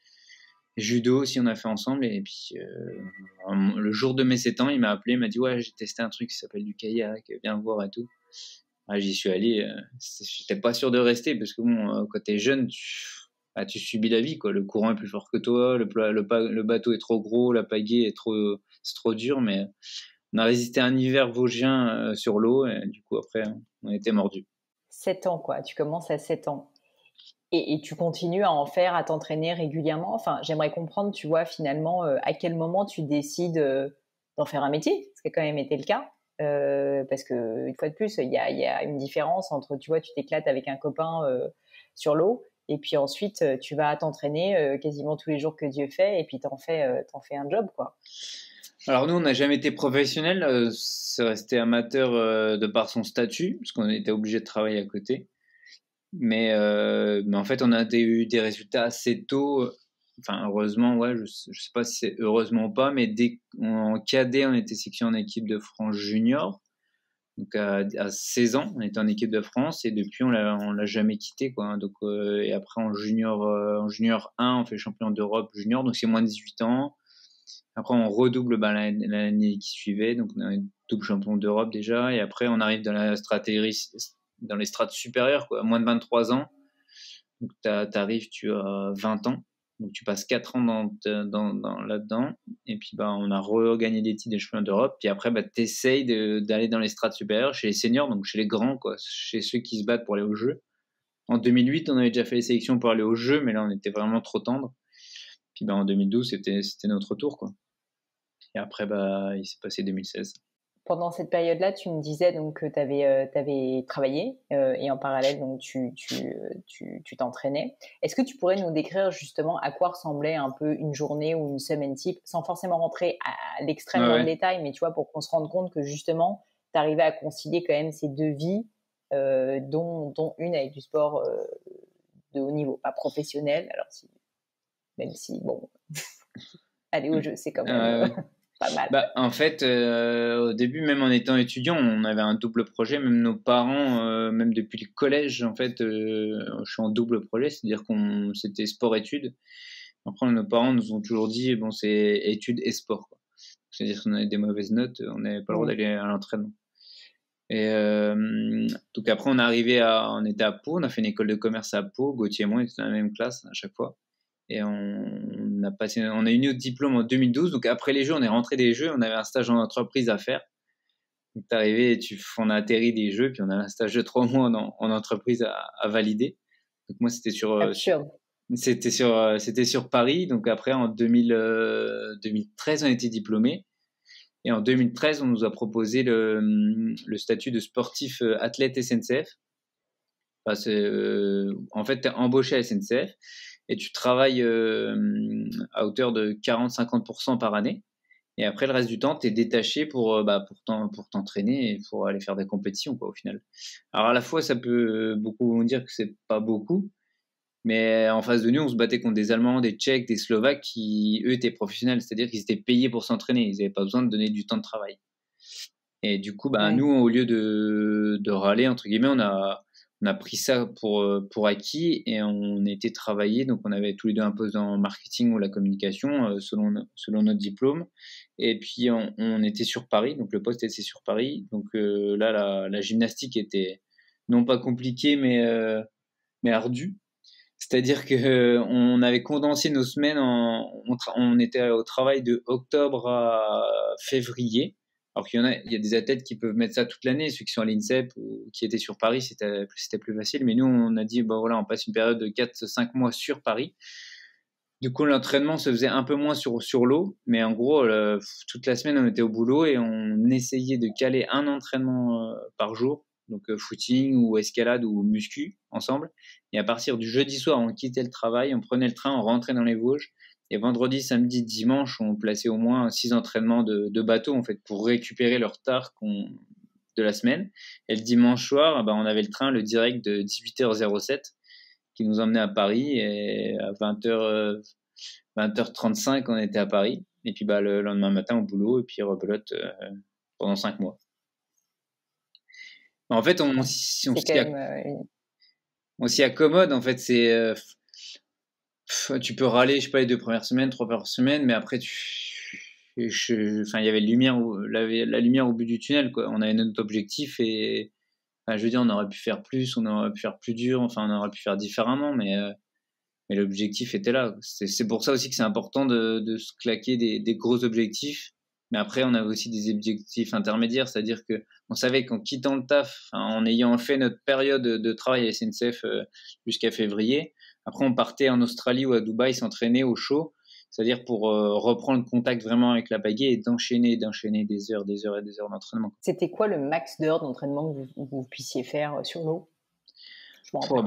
[SPEAKER 2] Judo aussi, on a fait ensemble. Et puis, le jour de mes 7 ans, il m'a appelé, il m'a dit, ouais, j'ai testé un truc qui s'appelle du kayak, viens voir et tout. J'y suis allé, j'étais pas sûr de rester, parce que quand t'es jeune, tu subis la vie, quoi. Le courant est plus fort que toi, le bateau est trop gros, la pagaie c'est trop dur, mais on a résisté un hiver vosgien sur l'eau, et du coup, après, on était mordus.
[SPEAKER 3] 7 ans, quoi. Tu commences à 7 ans. Et tu continues à en faire, à t'entraîner régulièrement. Enfin, j'aimerais comprendre, tu vois, finalement, à quel moment tu décides d'en faire un métier, ce qui a quand même été le cas. Parce que une fois de plus, il y a une différence entre, tu vois, tu t'éclates avec un copain sur l'eau, et puis ensuite tu vas t'entraîner quasiment tous les jours que Dieu fait, et puis t'en fais un job, quoi.
[SPEAKER 2] Alors nous, on n'a jamais été professionnels, c'est resté amateur de par son statut, parce qu'on était obligé de travailler à côté. Mais en fait, on a eu des résultats assez tôt. Enfin, heureusement, ouais, je sais pas si c'est heureusement ou pas, mais en cadet, on était sélectionné en équipe de France junior. Donc à 16 ans, on était en équipe de France, et depuis, on l'a jamais quitté, quoi. Donc, et après, en junior 1, on fait champion d'Europe junior, donc c'est moins de 18 ans. Après, on redouble l'année qui suivait, donc on est double champion d'Europe déjà, et après, on arrive dans les strates supérieures, quoi, moins de 23 ans. Donc, t'arrives, tu as 20 ans. Donc, tu passes 4 ans là-dedans. Et puis, on a regagné des titres des championnats d'Europe. Puis après, t'essayes d'aller dans les strates supérieures, chez les seniors, donc chez les grands, quoi, chez ceux qui se battent pour aller aux Jeux. En 2008, on avait déjà fait les sélections pour aller aux Jeux, mais là, on était vraiment trop tendre. Puis, en 2012, c'était notre tour, quoi. Et après, il s'est passé 2016.
[SPEAKER 3] Pendant cette période-là, tu me disais donc que tu avais travaillé et en parallèle, donc tu t'entraînais. Est-ce que tu pourrais nous décrire justement à quoi ressemblait un peu une journée ou une semaine type, sans forcément rentrer à l'extrême dans le détail, mais tu vois, pour qu'on se rende compte que justement, tu arrivais à concilier quand même ces deux vies, dont une avec du sport de haut niveau, pas professionnel, même si, bon, aller au jeu, c'est quand même... pas mal.
[SPEAKER 2] En fait, au début, même en étant étudiant, on avait un double projet. Même nos parents, même depuis le collège, en fait, je suis en double projet, c'est-à-dire c'était sport-études. Après, nos parents nous ont toujours dit, bon, c'est études et sport, quoi. C'est-à-dire qu'on avait des mauvaises notes, on n'avait pas le droit d'aller à l'entraînement. Et donc après, on était à Pau, on a fait une école de commerce à Pau. Gauthier et moi, on était dans la même classe à chaque fois. Et on a eu notre diplôme en 2012. Donc après les Jeux, on est rentré des Jeux, on avait un stage en entreprise à faire. Donc t'es arrivé, on a atterri des Jeux, puis on a un stage de 3 mois en entreprise à valider. Donc moi, c'était sur Paris. Donc après, en 2013, on a été diplômés. Et en 2013, on nous a proposé le statut de sportif athlète SNCF. En fait, tu es embauché à SNCF et tu travailles à hauteur de 40-50% par année. Et après, le reste du temps, tu es détaché pour t'entraîner et pour aller faire des compétitions, quoi, au final. Alors, à la fois, ça peut beaucoup vont dire que c'est pas beaucoup, mais en face de nous, on se battait contre des Allemands, des Tchèques, des Slovaques qui, eux, étaient professionnels, c'est-à-dire qu'ils étaient payés pour s'entraîner. Ils n'avaient pas besoin de donner du temps de travail. Et du coup,
[SPEAKER 3] Ouais.
[SPEAKER 2] nous, au lieu de râler, entre guillemets, on a pris ça pour acquis et on a été travailler. Donc, on avait tous les deux un poste dans le marketing ou la communication, selon notre diplôme. Et puis, on était sur Paris. Donc, le poste était sur Paris. Donc, là, la gymnastique était non pas compliquée, mais ardue. C'est-à-dire que on avait condensé nos semaines on était au travail de octobre à février. Alors il y a des athlètes qui peuvent mettre ça toute l'année, ceux qui sont à l'INSEP ou qui étaient sur Paris, c'était plus facile. Mais nous, on a dit, bah voilà, on passe une période de 4-5 mois sur Paris. Du coup, l'entraînement se faisait un peu moins sur l'eau, mais en gros, toute la semaine, on était au boulot et on essayait de caler un entraînement par jour, donc footing ou escalade ou muscu ensemble. Et à partir du jeudi soir, on quittait le travail, on prenait le train, on rentrait dans les Vosges. Et vendredi, samedi, dimanche, on plaçait au moins 6 entraînements de bateau en fait pour récupérer le retard de la semaine. Et le dimanche soir, on avait le train, le direct de 18h07 qui nous emmenait à Paris et à 20h35 on était à Paris et puis le lendemain matin au boulot et puis rebelote pendant 5 mois. En fait, on s'y accommode en fait. Tu peux râler, je sais pas, les 2 premières semaines, 3 premières semaines, mais après il y avait la lumière au bout du tunnel, quoi. On avait notre objectif et je veux dire, on aurait pu faire plus, on aurait pu faire plus dur, enfin on aurait pu faire différemment, mais l'objectif était là. C'est pour ça aussi que c'est important de se claquer des gros objectifs. Mais après, on avait aussi des objectifs intermédiaires, c'est-à-dire que on savait qu'en quittant le taf, en ayant fait notre période de travail à SNCF jusqu'à février, après on partait en Australie ou à Dubaï s'entraîner au chaud, c'est-à-dire pour reprendre contact vraiment avec la pagaie et d'enchaîner des heures et des heures d'entraînement.
[SPEAKER 3] C'était quoi le max d'heures d'entraînement que vous puissiez faire sur l'eau?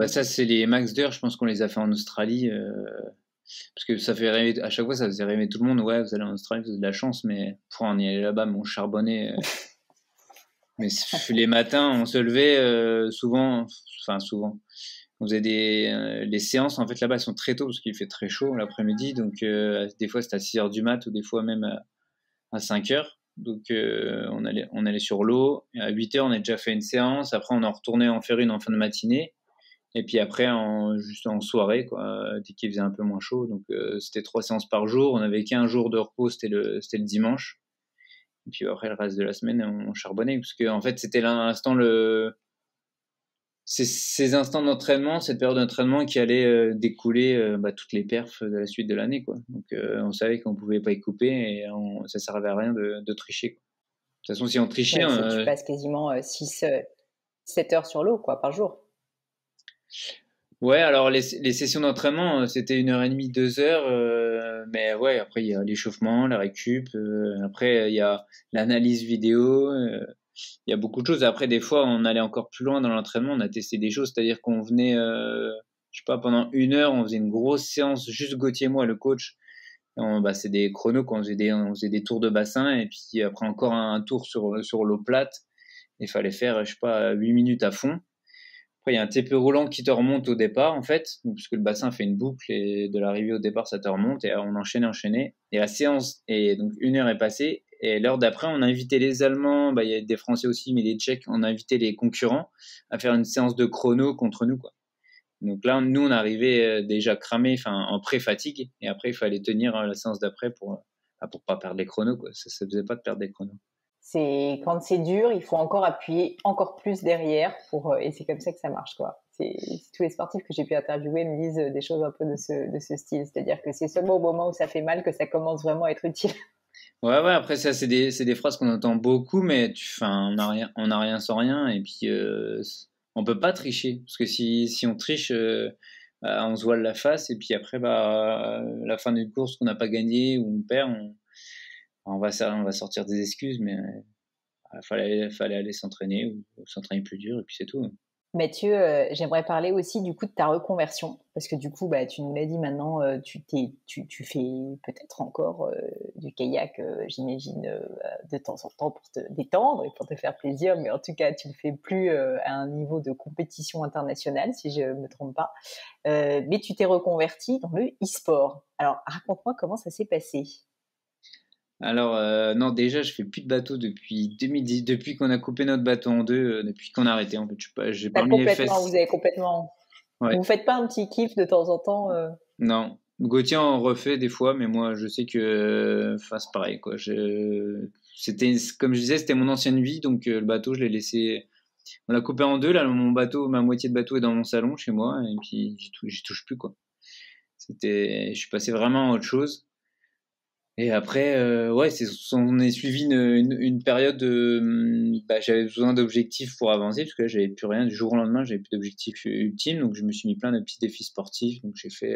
[SPEAKER 2] Ça, c'est les max d'heures, je pense qu'on les a fait en Australie. Parce que ça fait rêver, à chaque fois, ça faisait rêver tout le monde. Ouais, vous allez en Australie, vous avez de la chance, mais on y allait là-bas, mais on charbonnait. Mais les matins, on se levait souvent. On faisait les séances, en fait, là-bas, elles sont très tôt parce qu'il fait très chaud l'après-midi. Donc, des fois, c'était à 6 heures du mat ou des fois même à 5 heures. Donc, on allait sur l'eau. À 8 heures, on a déjà fait une séance. Après, on en retournait en faire une en fin de matinée. Et puis après, juste en soirée, quoi, dès qu'il faisait un peu moins chaud. Donc, c'était 3 séances par jour. On avait qu'un jour de repos, c'était le dimanche. Et puis après, le reste de la semaine, on charbonnait. Parce que, en fait, c'était ces instants d'entraînement, cette période d'entraînement qui allait découler toutes les perfs de la suite de l'année, quoi. Donc, on savait qu'on pouvait pas y couper et ça servait à rien de tricher, quoi. De toute façon, si on trichait,
[SPEAKER 3] Ouais, tu passes quasiment 7 heures sur l'eau, quoi, par jour.
[SPEAKER 2] Ouais, alors les sessions d'entraînement, c'était 1h30, 2 heures, mais ouais, après il y a l'échauffement, la récup, après il y a l'analyse vidéo, il y a beaucoup de choses. Après, des fois, on allait encore plus loin dans l'entraînement, on a testé des choses, c'est-à-dire qu'on venait, je sais pas, pendant 1 heure, on faisait une grosse séance, juste Gauthier et moi, le coach. C'est des chronos, on faisait des tours de bassin, et puis après encore un tour sur l'eau plate. Il fallait faire, je sais pas, 8 minutes à fond. Après, il y a un TP roulant qui te remonte au départ, en fait, puisque le bassin fait une boucle et de l'arrivée au départ, ça te remonte et on enchaînait. Et la séance, et donc 1 heure est passée. Et l'heure d'après, on a invité les Allemands, il y a des Français aussi, mais les Tchèques, on a invité les concurrents à faire une séance de chrono contre nous, quoi. Donc là, nous, on arrivait déjà cramés, en pré-fatigue. Et après, il fallait tenir la séance d'après pour pas perdre les chronos, quoi. Ça faisait pas de perdre des chronos.
[SPEAKER 3] Quand c'est dur, il faut encore appuyer encore plus derrière et c'est comme ça que ça marche, quoi. Tous les sportifs que j'ai pu interviewer me disent des choses un peu de ce style, c'est-à-dire que c'est seulement au moment où ça fait mal que ça commence vraiment à être utile.
[SPEAKER 2] Ouais, après ça, c'est des phrases qu'on entend beaucoup, mais on n'a rien sans rien, et puis on peut pas tricher, parce que si on triche, on se voile la face, et puis après, la fin d'une course qu'on n'a pas gagné ou on perd, on va sortir des excuses, mais fallait aller s'entraîner ou s'entraîner plus dur, et puis c'est tout.
[SPEAKER 3] Mathieu, j'aimerais parler aussi du coup de ta reconversion, parce que du coup, tu nous l'as dit maintenant, tu fais peut-être encore du kayak, j'imagine, de temps en temps pour te détendre et pour te faire plaisir, mais en tout cas, tu ne le fais plus à un niveau de compétition internationale, si je me trompe pas. Mais tu t'es reconverti dans le e-sport. Alors, raconte-moi comment ça s'est passé.
[SPEAKER 2] Alors, non, déjà, je fais plus de bateau depuis 2010, depuis qu'on a coupé notre bateau en deux, depuis qu'on a arrêté. En fait, j'ai pas remis les fesses.
[SPEAKER 3] Vous avez complètement.
[SPEAKER 2] Ouais.
[SPEAKER 3] Vous faites pas un petit kiff de temps en temps
[SPEAKER 2] Non. Gauthier en refait des fois, mais moi, je sais que, enfin, c'est pareil, quoi. C'était, comme je disais, c'était mon ancienne vie, donc le bateau, je l'ai laissé. On l'a coupé en deux. Là, mon bateau, ma moitié de bateau est dans mon salon chez moi, et puis j'y touche plus, quoi. Je suis passé vraiment à autre chose. Et après, ouais, on est suivi une période de, j'avais besoin d'objectifs pour avancer, parce que là, j'avais plus rien. Du jour au lendemain, j'avais plus d'objectifs ultimes, donc je me suis mis plein de petits défis sportifs. Donc j'ai fait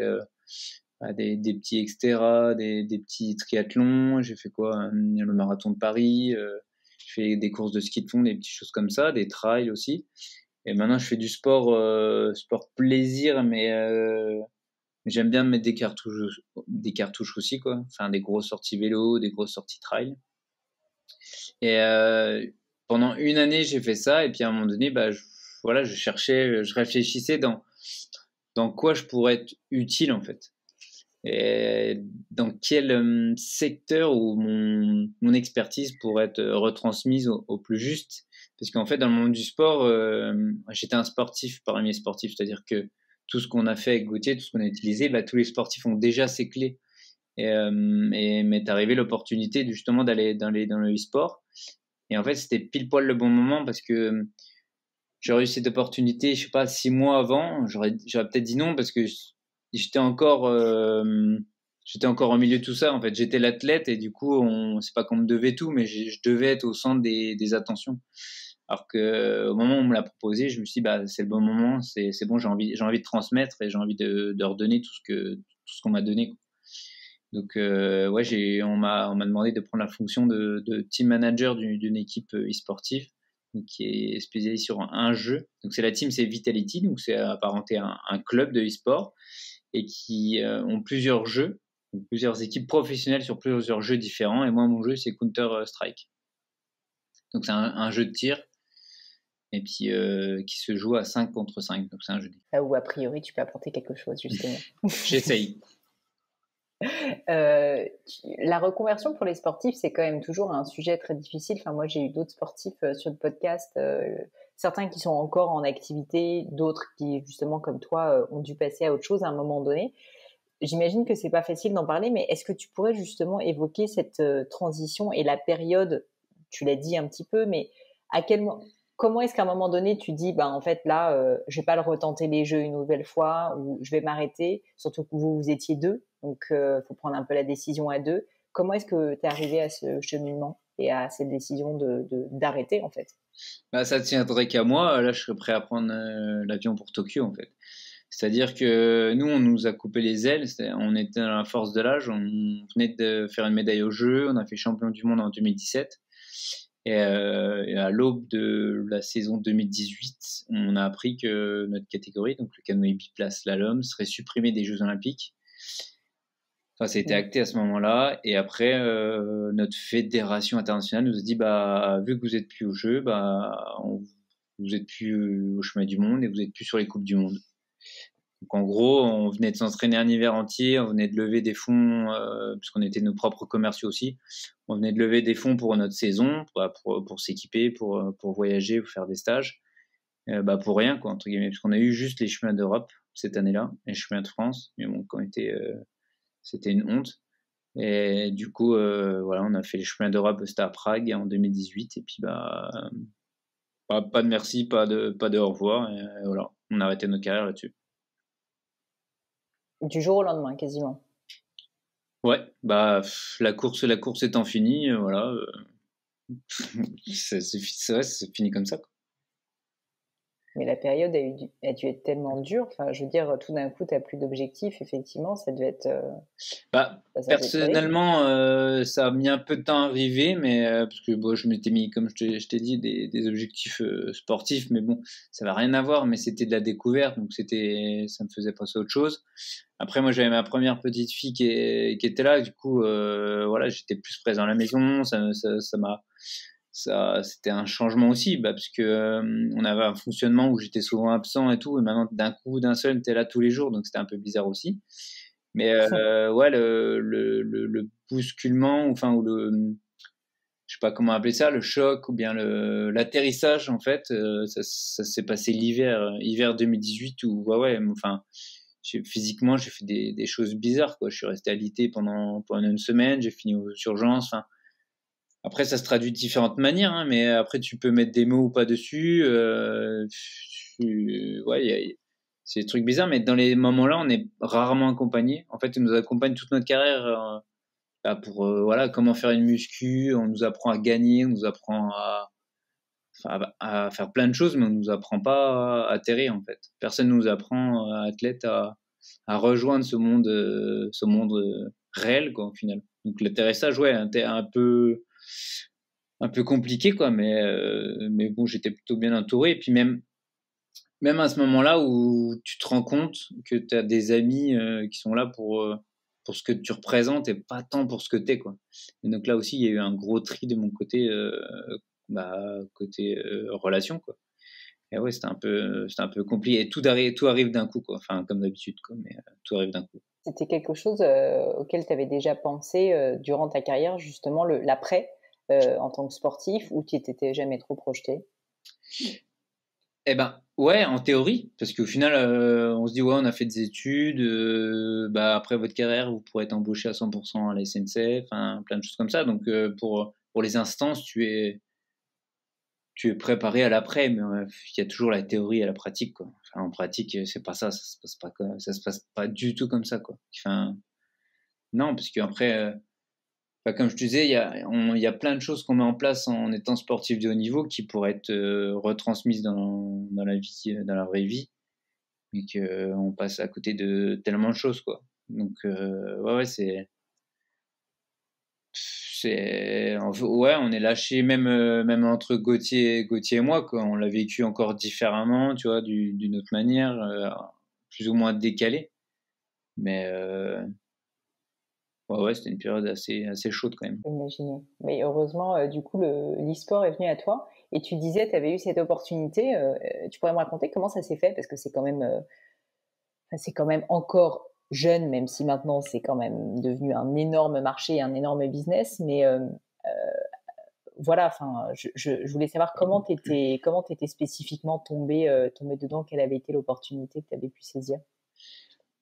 [SPEAKER 2] des petits extras, des petits triathlons. J'ai fait quoi? Le marathon de Paris. J'ai fait des courses de ski de fond, des petites choses comme ça, des trails aussi. Et maintenant, je fais du sport plaisir, mais j'aime bien mettre des cartouches aussi, quoi. Enfin, des grosses sorties vélo, des grosses sorties trail. Et pendant une année, j'ai fait ça. Et puis à un moment donné, voilà, je réfléchissais dans quoi je pourrais être utile, en fait. Et dans quel secteur où mon expertise pourrait être retransmise au plus juste. Parce qu'en fait, dans le monde du sport, j'étais un sportif parmi les sportifs. C'est-à-dire que tout ce qu'on a fait avec Gauthier, tout ce qu'on a utilisé, tous les sportifs ont déjà ces clés. Et m'est arrivé l'opportunité justement d'aller dans le e-sport. Et en fait, c'était pile poil le bon moment parce que j'aurais eu cette opportunité, je sais pas, 6 mois avant, j'aurais peut-être dit non parce que j'étais encore, j'étais encore au milieu de tout ça. En fait, j'étais l'athlète et du coup, c'est pas qu'on me devait tout, mais je devais être au centre des attentions. Alors que au moment où on me l'a proposé, je me suis dit, c'est le bon moment, c'est bon, j'ai envie de transmettre et j'ai envie de redonner tout ce qu'on m'a donné, quoi. Donc, ouais, on m'a demandé de prendre la fonction de team manager d'une équipe e-sportive qui est spécialisée sur un jeu. Donc, c'est la team, c'est Vitality, donc c'est apparenté à un club de e-sport et qui ont plusieurs jeux, donc plusieurs équipes professionnelles sur plusieurs jeux différents. Et moi, mon jeu, c'est Counter-Strike. Donc, c'est un jeu de tir et puis qui se joue à 5 contre 5. Donc, c'est un jeu de tir.
[SPEAKER 3] Là où, a priori, tu peux apporter quelque chose, justement.
[SPEAKER 2] J'essaye.
[SPEAKER 3] La reconversion pour les sportifs, c'est quand même toujours un sujet très difficile. Enfin, moi, j'ai eu d'autres sportifs sur le podcast, certains qui sont encore en activité, d'autres qui, justement, comme toi, ont dû passer à autre chose à un moment donné. J'imagine que c'est pas facile d'en parler, mais est-ce que tu pourrais justement évoquer cette transition et la période, tu l'as dit un petit peu, mais comment est-ce qu'à un moment donné tu dis, en fait là, je vais pas le retenter les jeux une nouvelle fois ou je vais m'arrêter, surtout que vous étiez deux, donc faut prendre un peu la décision à deux. Comment est-ce que tu es arrivé à ce cheminement et à cette décision d'arrêter en fait?
[SPEAKER 2] Ça tiendrait qu'à moi. Là, je serais prêt à prendre l'avion pour Tokyo, en fait. C'est-à-dire que nous, on nous a coupé les ailes. On était dans la force de l'âge. On venait de faire une médaille au jeu. On a fait champion du monde en 2017. Et à l'aube de la saison 2018, on a appris que notre catégorie, donc le canoë biplace slalom, serait supprimée des Jeux Olympiques. Ça a été acté à ce moment-là. Et après, notre fédération internationale nous a dit, vu que vous êtes plus au jeu, vous êtes plus au chemin du monde et vous êtes plus sur les coupes du monde. Donc en gros, on venait de s'entraîner un hiver entier, on venait de lever des fonds, puisqu'on était nos propres commerciaux aussi. On venait de lever des fonds pour notre saison, pour s'équiper, pour voyager, pour faire des stages. Pour rien, quoi, entre guillemets, parce qu'on a eu juste les chemins d'Europe cette année-là, les chemins de France, mais bon, c'était une honte. Et du coup, voilà, on a fait les chemins d'Europe, c'était à Prague en 2018, et puis pas de merci, pas de au revoir, et voilà, on a arrêté notre carrière là-dessus.
[SPEAKER 3] Du jour au lendemain, quasiment.
[SPEAKER 2] Ouais, la course étant finie, voilà, ça se finit comme ça, quoi.
[SPEAKER 3] Mais la période a dû être tellement dure. Enfin, je veux dire, tout d'un coup, tu n'as plus d'objectifs. Effectivement, ça devait être,
[SPEAKER 2] Bah,
[SPEAKER 3] ça devait être terrible.
[SPEAKER 2] personnellement, ça a mis un peu de temps à arriver, mais parce que bon, je m'étais mis, comme je t'ai dit, des objectifs sportifs, mais bon, ça va rien à voir, mais c'était de la découverte, donc ça me faisait passer à autre chose. Après, moi, j'avais ma première petite fille qui était là, du coup, voilà, j'étais plus présent à la maison, c'était un changement aussi, bah, parce que on avait un fonctionnement où j'étais souvent absent et tout, et maintenant d'un coup, d'un seul, t'es là tous les jours, donc c'était un peu bizarre aussi. Mais ouais, le bousculement, enfin, ou je sais pas comment appeler ça, le choc ou bien l'atterrissage, en fait, ça s'est passé hiver 2018 où, ouais, enfin, physiquement, j'ai fait des choses bizarres, quoi. Je suis resté alité pendant une semaine, j'ai fini aux urgences, enfin. Après, ça se traduit de différentes manières, hein, mais après, tu peux mettre des mots ou pas dessus. Ouais, c'est des trucs bizarres, mais dans les moments-là, on est rarement accompagné. En fait, on nous accompagne toute notre carrière là, pour voilà, comment faire une muscu. On nous apprend à gagner, on nous apprend à faire plein de choses, mais on nous apprend pas à atterrir, en fait. Personne nous apprend, athlète, à rejoindre ce monde réel, quoi, au final. Donc, l'atterrissage, ouais, un peu compliqué, quoi, mais bon, j'étais plutôt bien entouré. Et puis même à ce moment-là où tu te rends compte que tu as des amis qui sont là pour ce que tu représentes et pas tant pour ce que tu es, quoi. Et donc là aussi, il y a eu un gros tri de mon côté, côté relation, quoi. Et ouais, c'était un peu compliqué. Et tout arrive d'un coup, quoi. Enfin, comme d'habitude, quoi, mais tout arrive d'un coup.
[SPEAKER 3] C'était quelque chose auquel tu avais déjà pensé durant ta carrière, justement, l'après, en tant que sportif, ou tu t'étais jamais trop projeté?
[SPEAKER 2] Eh ben, ouais, en théorie, parce qu'au final, on se dit, ouais, on a fait des études, bah, après votre carrière, vous pourrez être embauché à 100% à la SNCF, enfin, plein de choses comme ça. Donc, pour les instances, tu es préparé à l'après, mais il y a toujours la théorie et la pratique, quoi. Enfin, en pratique, c'est pas ça, ça se passe pas du tout comme ça, quoi. Enfin, non, parce qu'après, bah, comme je te disais, il y a plein de choses qu'on met en place en étant sportif de haut niveau qui pourraient être retransmises dans la vie, dans la vraie vie, mais qu'on passe à côté de tellement de choses, quoi. Donc, ouais, ouais, on est lâché même entre Gauthier et moi, quoi. On l'a vécu encore différemment, tu vois, d'une autre manière, plus ou moins décalée. Mais ouais, c'était une période assez chaude quand même.
[SPEAKER 3] Imaginer. Mais heureusement, du coup, l'e-sport est venu à toi. Et tu disais, tu avais eu cette opportunité. Tu pourrais me raconter comment ça s'est fait? Parce que c'est quand même encore jeune, même si maintenant c'est quand même devenu un énorme marché, un énorme business. Mais voilà, enfin, je voulais savoir comment t'étais spécifiquement tombé dedans, quelle avait été l'opportunité que tu avais pu saisir.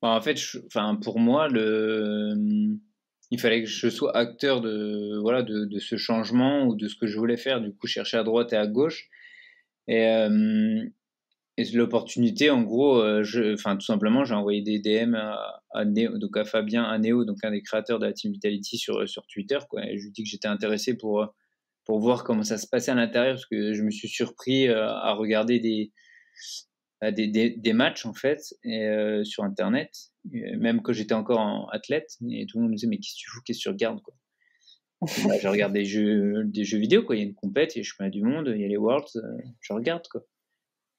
[SPEAKER 2] En fait, enfin, pour moi, il fallait que je sois acteur voilà, de ce changement ou de ce que je voulais faire. Du coup, chercher à droite et à gauche. Et, et l'opportunité, en gros, enfin, tout simplement, j'ai envoyé des DM à Néo, donc à Fabien, à Néo, donc un des créateurs de la Team Vitality sur Twitter, quoi. Et je lui dis que j'étais intéressé pour voir comment ça se passait à l'intérieur, parce que je me suis surpris à regarder des matchs, en fait, et, sur Internet, et même quand j'étais encore en athlète, et tout le monde me disait, mais qu'est-ce que tu fous, qu'est-ce que tu regardes, quoi. Bah, je regarde des jeux vidéo, quoi. Il y a une compète, il y a le championnat du monde, il y a les Worlds, je regarde, quoi.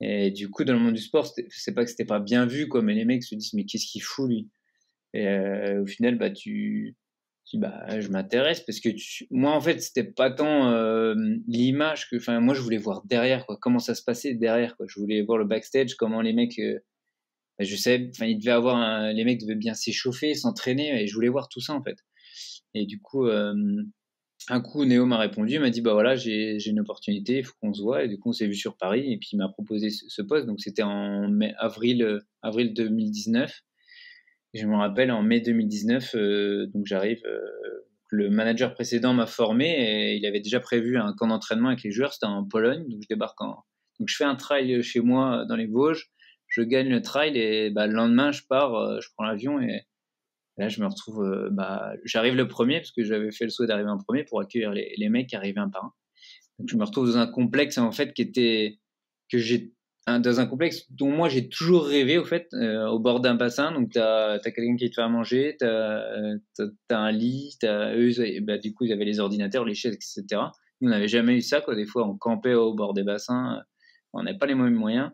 [SPEAKER 2] Et du coup, dans le monde du sport, c'est pas que c'était pas bien vu, quoi, mais les mecs se disent, mais qu'est-ce qu'il fout, lui? Et au final, bah, bah, je m'intéresse parce que moi, en fait, c'était pas tant l'image que, enfin, moi, je voulais voir derrière, quoi, comment ça se passait derrière, quoi. Je voulais voir le backstage, comment les mecs, bah, je sais, enfin, les mecs devaient bien s'échauffer, s'entraîner, et je voulais voir tout ça, en fait. Et du coup, un coup, Néo m'a répondu, il m'a dit, bah voilà, j'ai une opportunité, il faut qu'on se voit. Et du coup, on s'est vu sur Paris, et puis il m'a proposé ce poste. Donc, c'était en avril 2019. Et je me rappelle, en mai 2019, donc j'arrive, le manager précédent m'a formé, et il avait déjà prévu un camp d'entraînement avec les joueurs, c'était en Pologne. Donc, donc je fais un trail chez moi dans les Vosges, je gagne le trail, et bah, le lendemain, je pars, je prends l'avion, et là, je me retrouve, bah, j'arrive le premier parce que j'avais fait le souhait d'arriver en premier pour accueillir les mecs qui arrivaient un par un. Donc, je me retrouve dans un complexe, en fait, que j'ai dans un complexe dont moi j'ai toujours rêvé au fait, au bord d'un bassin. Donc t'as quelqu'un qui te fait à manger, t'as un lit, du coup ils avaient les ordinateurs, les chaises, etc. Nous on n'avait jamais eu ça quoi. Des fois on campait au bord des bassins, on n'avait pas les mêmes moyens.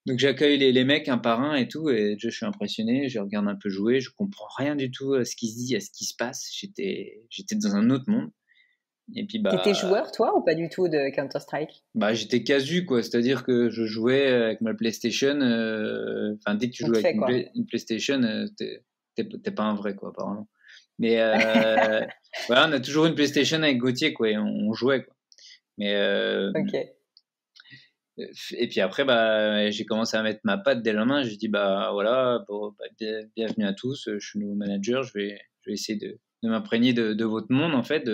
[SPEAKER 2] Donc j'accueille les mecs un par un et tout, et je suis impressionné, je regarde un peu jouer, je comprends rien du tout à ce qui se dit, à ce qui se passe. J'étais dans un autre monde. Et puis
[SPEAKER 3] T'étais joueur, toi, ou pas du tout de Counter-Strike?
[SPEAKER 2] j'étais casu quoi, c'est-à-dire que je jouais avec ma PlayStation. Dès que tu joues avec une PlayStation, t'es pas un vrai quoi apparemment. Mais voilà, on a toujours une PlayStation avec Gauthier quoi, et on jouait quoi. Mais
[SPEAKER 3] Ok.
[SPEAKER 2] et puis après, j'ai commencé à mettre ma patte dès le lendemain. J'ai dit, voilà, bienvenue à tous. Je suis nouveau manager. Je vais essayer de m'imprégner de votre monde, en fait.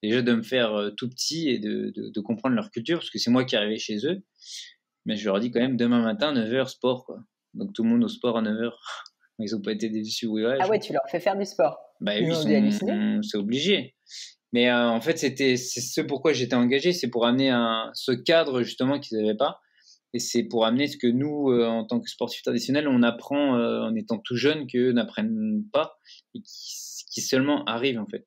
[SPEAKER 2] Déjà, de me faire tout petit et de comprendre leur culture, parce que c'est moi qui arrivais chez eux. Mais je leur dis quand même, demain matin, 9h, sport, quoi. Donc, tout le monde au sport à 9h. Ils n'ont pas été déçus. Oui, ouais,
[SPEAKER 3] ah ouais, tu leur fais faire du sport.
[SPEAKER 2] Ils ont dû halluciner. C'est obligé. Mais en fait, c'est ce pourquoi j'étais engagé, c'est pour amener ce cadre justement qu'ils n'avaient pas. Et c'est pour amener ce que nous, en tant que sportifs traditionnels, on apprend en étant tout jeune qu'eux n'apprennent pas et qui seulement arrivent en fait.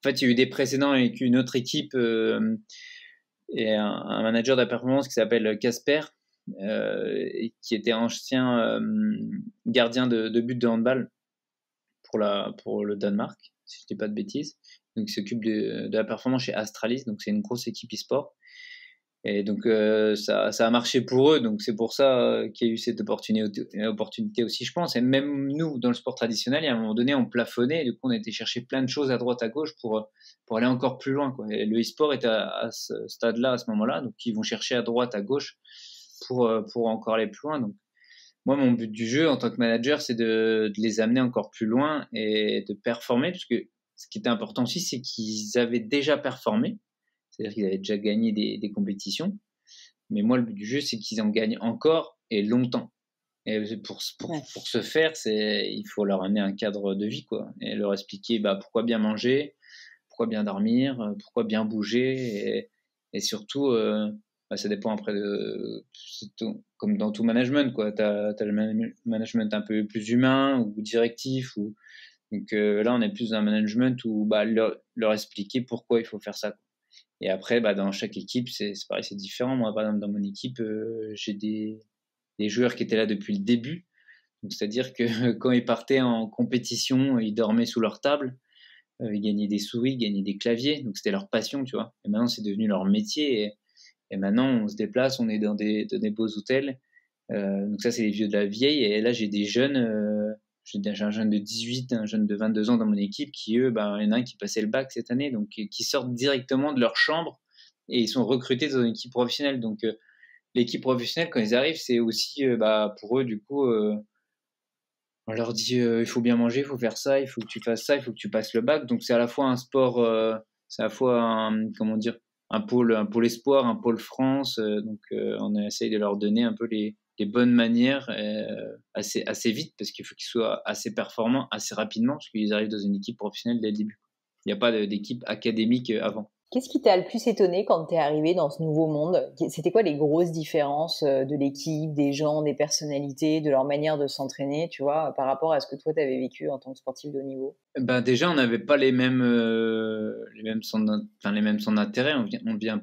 [SPEAKER 2] En fait, il y a eu des précédents avec une autre équipe et un manager de la performance qui s'appelle Casper, et qui était ancien gardien de but de handball pour le Danemark, si je dis pas de bêtises. Donc, il s'occupe de la performance chez Astralis, donc c'est une grosse équipe e-sport. Et donc, ça a marché pour eux, donc c'est pour ça qu'il y a eu cette opportunité aussi, je pense. Et même nous, dans le sport traditionnel, à un moment donné, on plafonnait, et du coup, on a été chercher plein de choses à droite, à gauche pour aller encore plus loin, quoi. Et le e-sport est à ce stade-là, à ce moment-là, donc ils vont chercher à droite, à gauche pour encore aller plus loin. Donc, moi, mon but du jeu en tant que manager, c'est de les amener encore plus loin et de performer, parce que ce qui était important aussi, c'est qu'ils avaient déjà performé, c'est-à-dire qu'ils avaient déjà gagné des compétitions. Mais moi, le but du jeu, c'est qu'ils en gagnent encore et longtemps. Et pour ce faire, il faut leur amener un cadre de vie, quoi, et leur expliquer pourquoi bien manger, pourquoi bien dormir, pourquoi bien bouger, et surtout, ça dépend après comme dans tout management, quoi. T'as le management un peu plus humain ou directif, donc là on est plus dans un management où leur expliquer pourquoi il faut faire ça, quoi. Et après, dans chaque équipe, c'est pareil, c'est différent. Moi, par exemple, dans mon équipe, j'ai des joueurs qui étaient là depuis le début. Donc, c'est-à-dire que quand ils partaient en compétition, ils dormaient sous leur table. Ils gagnaient des souris, ils gagnaient des claviers. Donc, c'était leur passion, tu vois. Et maintenant, c'est devenu leur métier. Et maintenant, on se déplace, on est dans des beaux hôtels. Donc, ça, c'est les vieux de la vieille. Et là, j'ai des jeunes. J'ai un jeune de 18, un jeune de 22 ans dans mon équipe qui, eux, il y en a un qui passait le bac cette année, donc qui sortent directement de leur chambre et ils sont recrutés dans une équipe professionnelle. Donc, l'équipe professionnelle, quand ils arrivent, c'est aussi, pour eux, du coup, on leur dit il faut bien manger, il faut faire ça, il faut que tu fasses ça, il faut que tu passes le bac. Donc, c'est à la fois un sport, c'est à la fois un pôle espoir, un pôle France. Donc, on essaye de leur donner un peu les bonnes manières assez vite, parce qu'il faut qu'ils soient assez performants assez rapidement, parce qu'ils arrivent dans une équipe professionnelle dès le début. Il n'y a pas d'équipe académique avant.
[SPEAKER 3] Qu'est-ce qui t'a le plus étonné quand tu es arrivé dans ce nouveau monde? C'était quoi les grosses différences de l'équipe, des gens, des personnalités, de leur manière de s'entraîner, tu vois, par rapport à ce que toi, tu avais vécu en tant que sportif de haut niveau?
[SPEAKER 2] Déjà, on n'avait pas les mêmes centres d'intérêt.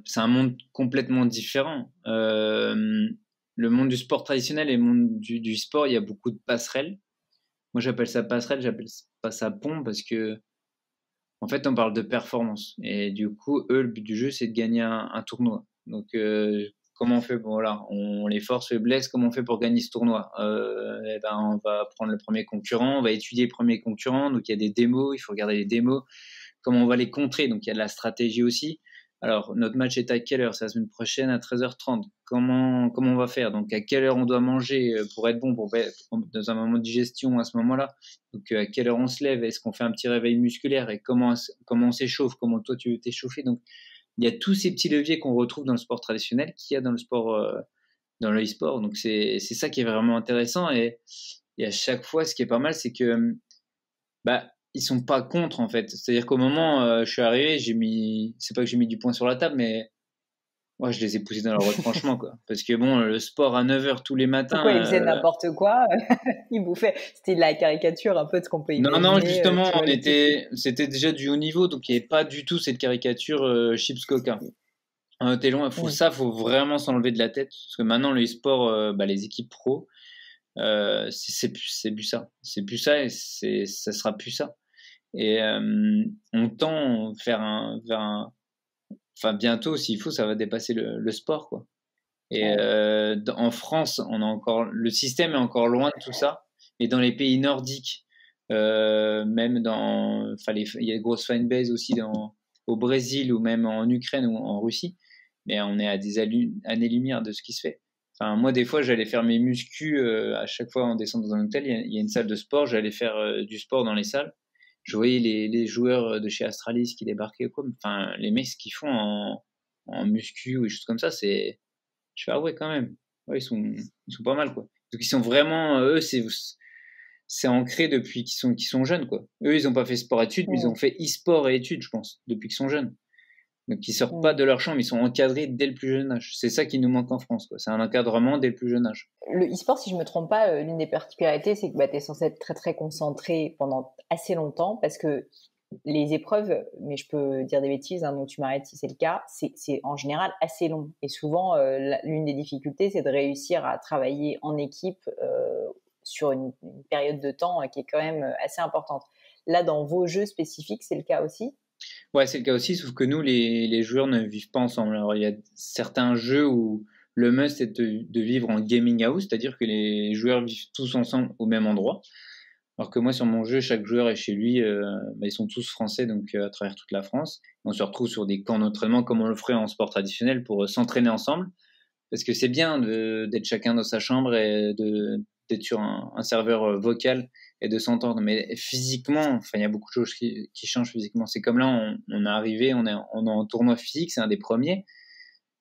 [SPEAKER 2] C'est un monde complètement différent. Le monde du sport traditionnel et le monde du sport, il y a beaucoup de passerelles. Moi, j'appelle ça passerelle, j'appelle pas ça pont, parce que en fait, on parle de performance. Et du coup, eux, le but du jeu, c'est de gagner un tournoi. Donc, comment on fait? Bon, voilà, on les force, faiblesse, comment on fait pour gagner ce tournoi? On va prendre le premier concurrent, on va étudier les premiers concurrents. Donc, il y a des démos, il faut regarder les démos. Comment on va les contrer? Donc, il y a de la stratégie aussi. Alors, notre match est à quelle heure? C'est la semaine prochaine à 13h30. Comment on va faire? Donc, à quelle heure on doit manger pour être bon, pour être dans un moment de digestion à ce moment-là? Donc, à quelle heure on se lève? Est-ce qu'on fait un petit réveil musculaire? Et comment on s'échauffe? Comment toi, tu veux t'échauffer? Donc, il y a tous ces petits leviers qu'on retrouve dans le sport traditionnel qu'il y a dans le sport, dans le e-sport. Donc, c'est ça qui est vraiment intéressant. Et à chaque fois, ce qui est pas mal, c'est que ils sont pas contre, en fait. C'est-à-dire qu'au moment je suis arrivé, c'est pas que j'ai mis du poing sur la table, mais Moi, je les ai poussés dans leur retranchement, quoi. Parce que bon, le sport à 9h tous les matins.
[SPEAKER 3] Pourquoi ils faisaient n'importe quoi? Ils bouffaient. C'était de la caricature un peu de ce qu'on peut
[SPEAKER 2] Non, non,
[SPEAKER 3] imaginer.
[SPEAKER 2] justement,
[SPEAKER 3] Tu vois, l'équipe.
[SPEAKER 2] c'était déjà du haut niveau, donc il n'y avait pas du tout cette caricature chips coca. T'es loin, faut vraiment s'enlever de la tête. Parce que maintenant, le e-sport, les équipes pro, c'est plus ça. C'est plus ça et ça sera plus ça. Et on tend enfin, bientôt, s'il faut, ça va dépasser le sport, quoi. Et en France, le système est encore loin de tout ça. Et dans les pays nordiques, même il y a des grosses fanbases aussi au Brésil ou même en Ukraine ou en Russie. Mais on est à des années-lumière de ce qui se fait. Enfin, moi, des fois, j'allais faire mes muscles à chaque fois en descendant dans un hôtel. Il y a une salle de sport. J'allais faire du sport dans les salles. Je voyais les joueurs de chez Astralis qui débarquaient. Enfin, les mecs, ce qu'ils font en muscu ou des choses comme ça, c'est. Je fais, ah ouais, quand même. Ouais, ils sont pas mal, quoi. Donc, ils sont vraiment, eux, c'est ancré depuis qu'ils sont jeunes, quoi. Eux, ils ont pas fait sport-études, mais ils ont fait e-sport et études, je pense, depuis qu'ils sont jeunes. Donc, ils sortent pas de leur chambre, ils sont encadrés dès le plus jeune âge. C'est ça qui nous manque en France, quoi. C'est un encadrement dès le plus jeune âge.
[SPEAKER 3] Le e-sport, si je me trompe pas, l'une des particularités, c'est que tu es censé être très, très concentré pendant assez longtemps parce que les épreuves, mais je peux dire des bêtises, hein, donc tu m'arrêtes si c'est le cas, c'est en général assez long. Et souvent, l'une des difficultés, c'est de réussir à travailler en équipe sur une période de temps qui est quand même assez importante. Là, dans vos jeux spécifiques, c'est le cas aussi?
[SPEAKER 2] Ouais, c'est le cas aussi, sauf que nous, les joueurs ne vivent pas ensemble. Alors, il y a certains jeux où le must est de vivre en gaming house, c'est-à-dire que les joueurs vivent tous ensemble au même endroit. Alors que moi, sur mon jeu, chaque joueur est chez lui. Ils sont tous français, donc à travers toute la France. On se retrouve sur des camps d'entraînement comme on le ferait en sport traditionnel pour s'entraîner ensemble. Parce que c'est bien d'être chacun dans sa chambre et d'être sur un serveur vocal et de s'entendre. Mais physiquement, enfin, il y a beaucoup de choses qui changent physiquement. C'est comme là, on est arrivé, on est en tournoi physique, c'est un des premiers.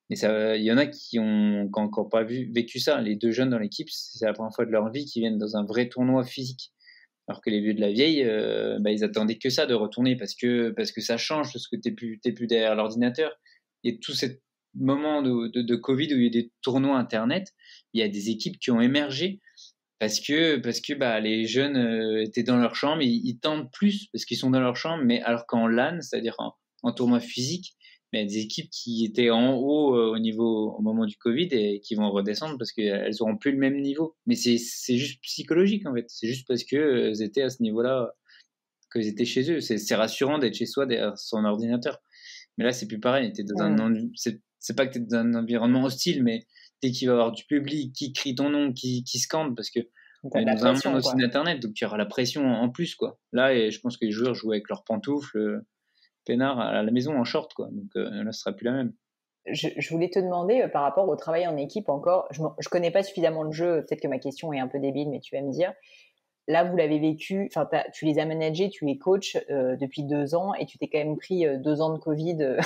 [SPEAKER 2] Mais il y en a qui ont encore pas vécu ça. Les deux jeunes dans l'équipe, c'est la première fois de leur vie qu'ils viennent dans un vrai tournoi physique. Alors que les vieux de la vieille, ils attendaient que ça de retourner parce que ça change, parce que t'es plus derrière l'ordinateur. Et tout ce moment de Covid où il y a des tournois internet, il y a des équipes qui ont émergé parce que les jeunes étaient dans leur chambre, ils tentent plus parce qu'ils sont dans leur chambre, mais alors qu'en LAN, c'est-à-dire en tournoi physique, il y a des équipes qui étaient en haut au moment du Covid et qui vont redescendre parce qu'elles n'auront plus le même niveau. Mais c'est juste psychologique en fait. C'est juste parce qu'elles étaient à ce niveau-là, qu'ils étaient chez eux. C'est rassurant d'être chez soi derrière son ordinateur. Mais là, c'est plus pareil. C'est pas que tu es dans un environnement hostile, mais dès qu'il va y avoir du public qui crie ton nom, qui scande, parce que on est dans un monde aussi d'Internet, donc il y aura la pression en plus, quoi. Là, et je pense que les joueurs jouent avec leurs pantoufles, peinards à la maison en short, quoi. Donc là, ce sera plus la même.
[SPEAKER 3] Je voulais te demander par rapport au travail en équipe encore. Je connais pas suffisamment le jeu. Peut-être que ma question est un peu débile, mais tu vas me dire. Là, vous l'avez vécu. Enfin, tu les as managés, tu es coach depuis 2 ans et tu t'es quand même pris 2 ans de Covid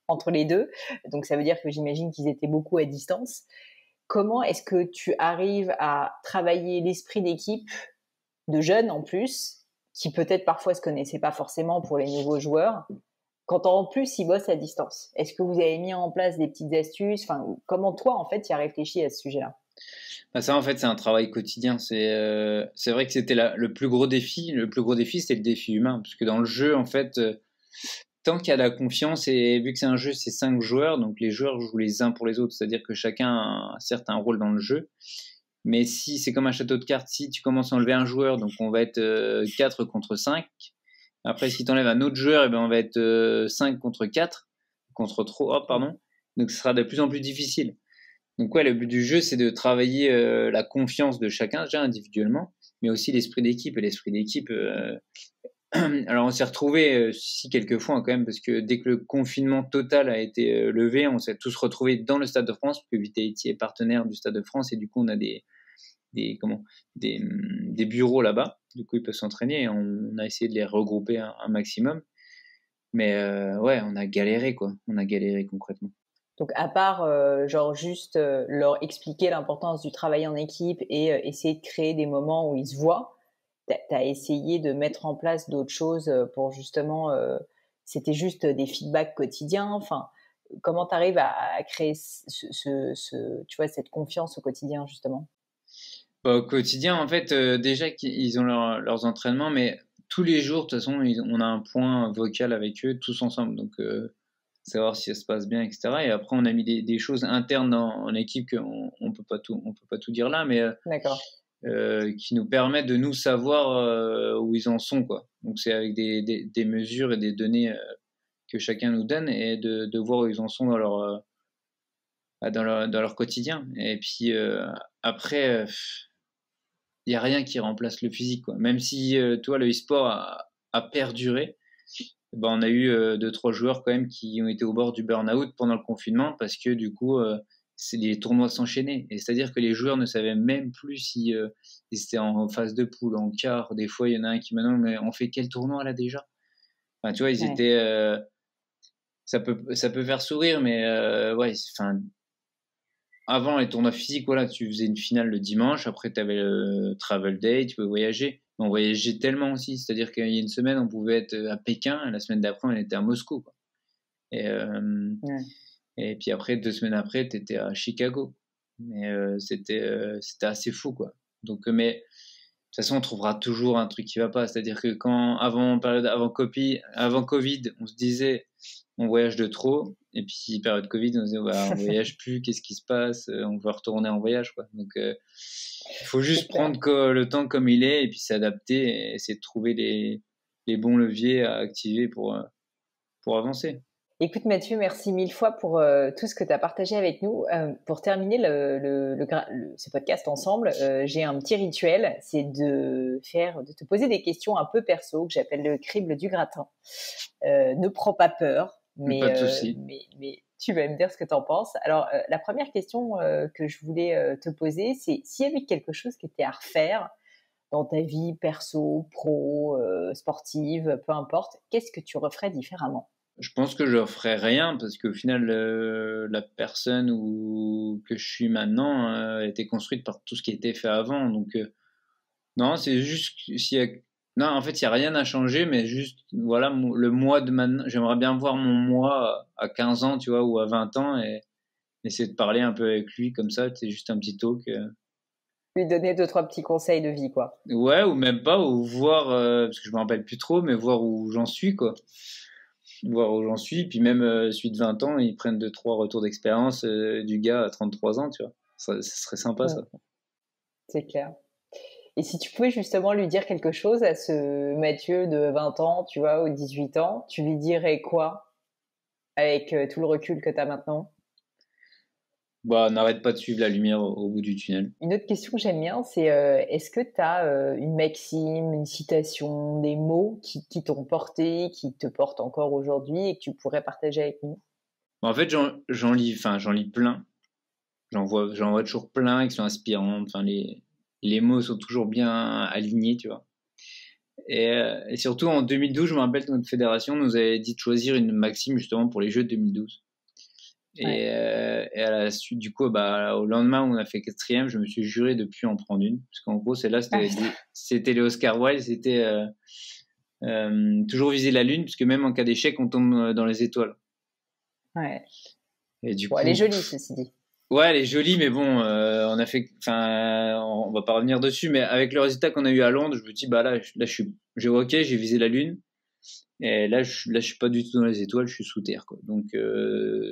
[SPEAKER 3] entre les deux. Donc, ça veut dire que j'imagine qu'ils étaient beaucoup à distance. Comment est-ce que tu arrives à travailler l'esprit d'équipe de jeunes en plus, qui peut-être parfois se connaissaient pas forcément pour les nouveaux joueurs, quand en plus ils bossent à distance? Est-ce que vous avez mis en place des petites astuces? Enfin, comment toi, en fait, tu as réfléchi à ce sujet-là?
[SPEAKER 2] Ça, en fait, c'est un travail quotidien. C'est vrai que c'était le plus gros défi. Le plus gros défi, c'était le défi humain. Parce que dans le jeu, en fait, tant qu'il y a la confiance, et vu que c'est un jeu, c'est 5 joueurs, donc les joueurs jouent les uns pour les autres. C'est-à-dire que chacun a certes un rôle dans le jeu. Mais si c'est comme un château de cartes, si tu commences à enlever un joueur, donc on va être 4 contre 5. Après, si tu enlèves un autre joueur, et ben on va être 5 contre 4, contre 3, pardon. Donc ce sera de plus en plus difficile. Donc ouais, le but du jeu, c'est de travailler la confiance de chacun, déjà individuellement, mais aussi l'esprit d'équipe. Et l'esprit d'équipe, alors on s'est retrouvé si quelques fois quand même, parce que dès que le confinement total a été levé, on s'est tous retrouvés dans le Stade de France, parce que Vitality est partenaire du Stade de France, et du coup on a des bureaux là-bas, du coup ils peuvent s'entraîner, et on a essayé de les regrouper un maximum. Mais ouais, on a galéré, quoi. On a galéré concrètement.
[SPEAKER 3] Donc, à part genre juste leur expliquer l'importance du travail en équipe et essayer de créer des moments où ils se voient, t'as essayé de mettre en place d'autres choses pour justement, c'était juste des feedbacks quotidiens. Enfin, comment tu arrives à créer tu vois, cette confiance au quotidien, justement?
[SPEAKER 2] Au quotidien, en fait, déjà qu'ils ont leurs entraînements, mais tous les jours, de toute façon, on a un point vocal avec eux tous ensemble. Donc, savoir si ça se passe bien, etc. Et après, on a mis des choses internes en équipe qu'on on peut pas tout dire là, mais
[SPEAKER 3] D'accord.
[SPEAKER 2] qui nous permettent de nous savoir où ils en sont, quoi. Donc, c'est avec des mesures et des données que chacun nous donne et de voir où ils en sont dans leur quotidien. Et puis après, il n'y a rien qui remplace le physique, quoi. Même si, toi, le e-sport a perduré, ben, on a eu 2-3 joueurs quand même qui ont été au bord du burn-out pendant le confinement parce que du coup, les tournois s'enchaînaient. Et c'est-à-dire que les joueurs ne savaient même plus si ils étaient en phase de poule, en quart. Des fois, il y en a un qui me demande, mais on fait quel tournoi là déjà? Enfin, tu vois, ils
[SPEAKER 3] Ouais.
[SPEAKER 2] étaient. Ça peut faire sourire, mais ouais, enfin, avant les tournois physiques, voilà, tu faisais une finale le dimanche, après tu avais le travel day, tu pouvais voyager. Mais on voyageait tellement aussi, c'est-à-dire qu'il y a une semaine, on pouvait être à Pékin, et la semaine d'après, on était à Moscou, quoi. Et,
[SPEAKER 3] Ouais.
[SPEAKER 2] et puis après, 2 semaines après, tu étais à Chicago. Mais c'était assez fou, quoi. Donc, mais de toute façon, on trouvera toujours un truc qui va pas. C'est-à-dire que avant Covid, on se disait, on voyage de trop. Et puis, période Covid, on se disait, bah, on voyage plus, qu'est-ce qui se passe? On va retourner en voyage, quoi. Donc, il faut
[SPEAKER 3] C'est
[SPEAKER 2] juste
[SPEAKER 3] clair.
[SPEAKER 2] prendre le temps comme il est et puis s'adapter et essayer de trouver les bons leviers à activer pour avancer.
[SPEAKER 3] Écoute Mathieu, merci mille fois pour tout ce que tu as partagé avec nous. Pour terminer ce podcast ensemble, j'ai un petit rituel, c'est de te poser des questions un peu perso que j'appelle le crible du gratin. Ne prends pas peur,
[SPEAKER 2] Pas de souci.
[SPEAKER 3] mais tu vas me dire ce que tu en penses. Alors, la première question que je voulais te poser, c'est s'il y avait quelque chose qui était à refaire dans ta vie perso, pro, sportive, peu importe, qu'est-ce que tu referais différemment?
[SPEAKER 2] Je pense que je leur ferai rien parce qu'au final, la personne que je suis maintenant a été construite par tout ce qui a été fait avant. Donc, non, c'est juste s'il y a... Non, en fait, il n'y a rien à changer, mais juste, voilà, le mois de maintenant, j'aimerais bien voir mon moi à 15 ans, tu vois, ou à 20 ans et essayer de parler un peu avec lui comme ça, c'est juste un petit talk.
[SPEAKER 3] Lui donner 2-3 petits conseils de vie, quoi.
[SPEAKER 2] Ouais, ou même pas, ou voir, parce que je me rappelle plus trop, mais voir où j'en suis, quoi. Voir où j'en suis, puis même celui de 20 ans, ils prennent 2-3 retours d'expérience du gars à 33 ans, tu vois. Ça serait sympa, ça.
[SPEAKER 3] C'est clair. Et si tu pouvais justement lui dire quelque chose à ce Mathieu de 20 ans, tu vois, ou 18 ans, tu lui dirais quoi avec tout le recul que tu as maintenant?
[SPEAKER 2] Bah, n'arrête pas de suivre la lumière au bout du tunnel.
[SPEAKER 3] Une autre question que j'aime bien, c'est est-ce que tu as une maxime, une citation, des mots qui t'ont porté, qui te portent encore aujourd'hui et que tu pourrais partager avec nous?
[SPEAKER 2] En fait, j'en lis plein. J'en vois toujours plein qui sont inspirants. Enfin, les mots sont toujours bien alignés, tu vois. Et surtout, en 2012, je me rappelle que notre fédération nous avait dit de choisir une maxime justement pour les Jeux de 2012.
[SPEAKER 3] Ouais.
[SPEAKER 2] Et à la suite, du coup, bah, au lendemain où on a fait 4e, je me suis juré de plus en prendre une. Parce qu'en gros, celle-là,
[SPEAKER 3] Ah, putain.
[SPEAKER 2] c'était les Oscar Wilde, c'était toujours viser la Lune, puisque même en cas d'échec, on tombe dans les étoiles.
[SPEAKER 3] Ouais.
[SPEAKER 2] Et du
[SPEAKER 3] Bon, elle est
[SPEAKER 2] coup,
[SPEAKER 3] jolie, ceci dit.
[SPEAKER 2] ouais, elle est jolie, mais bon, on a fait, enfin, on va pas revenir dessus, mais avec le résultat qu'on a eu à Londres, je me dis, bah là, j'ai visé la Lune. Et là, je suis pas du tout dans les étoiles, je suis sous terre, quoi. Donc,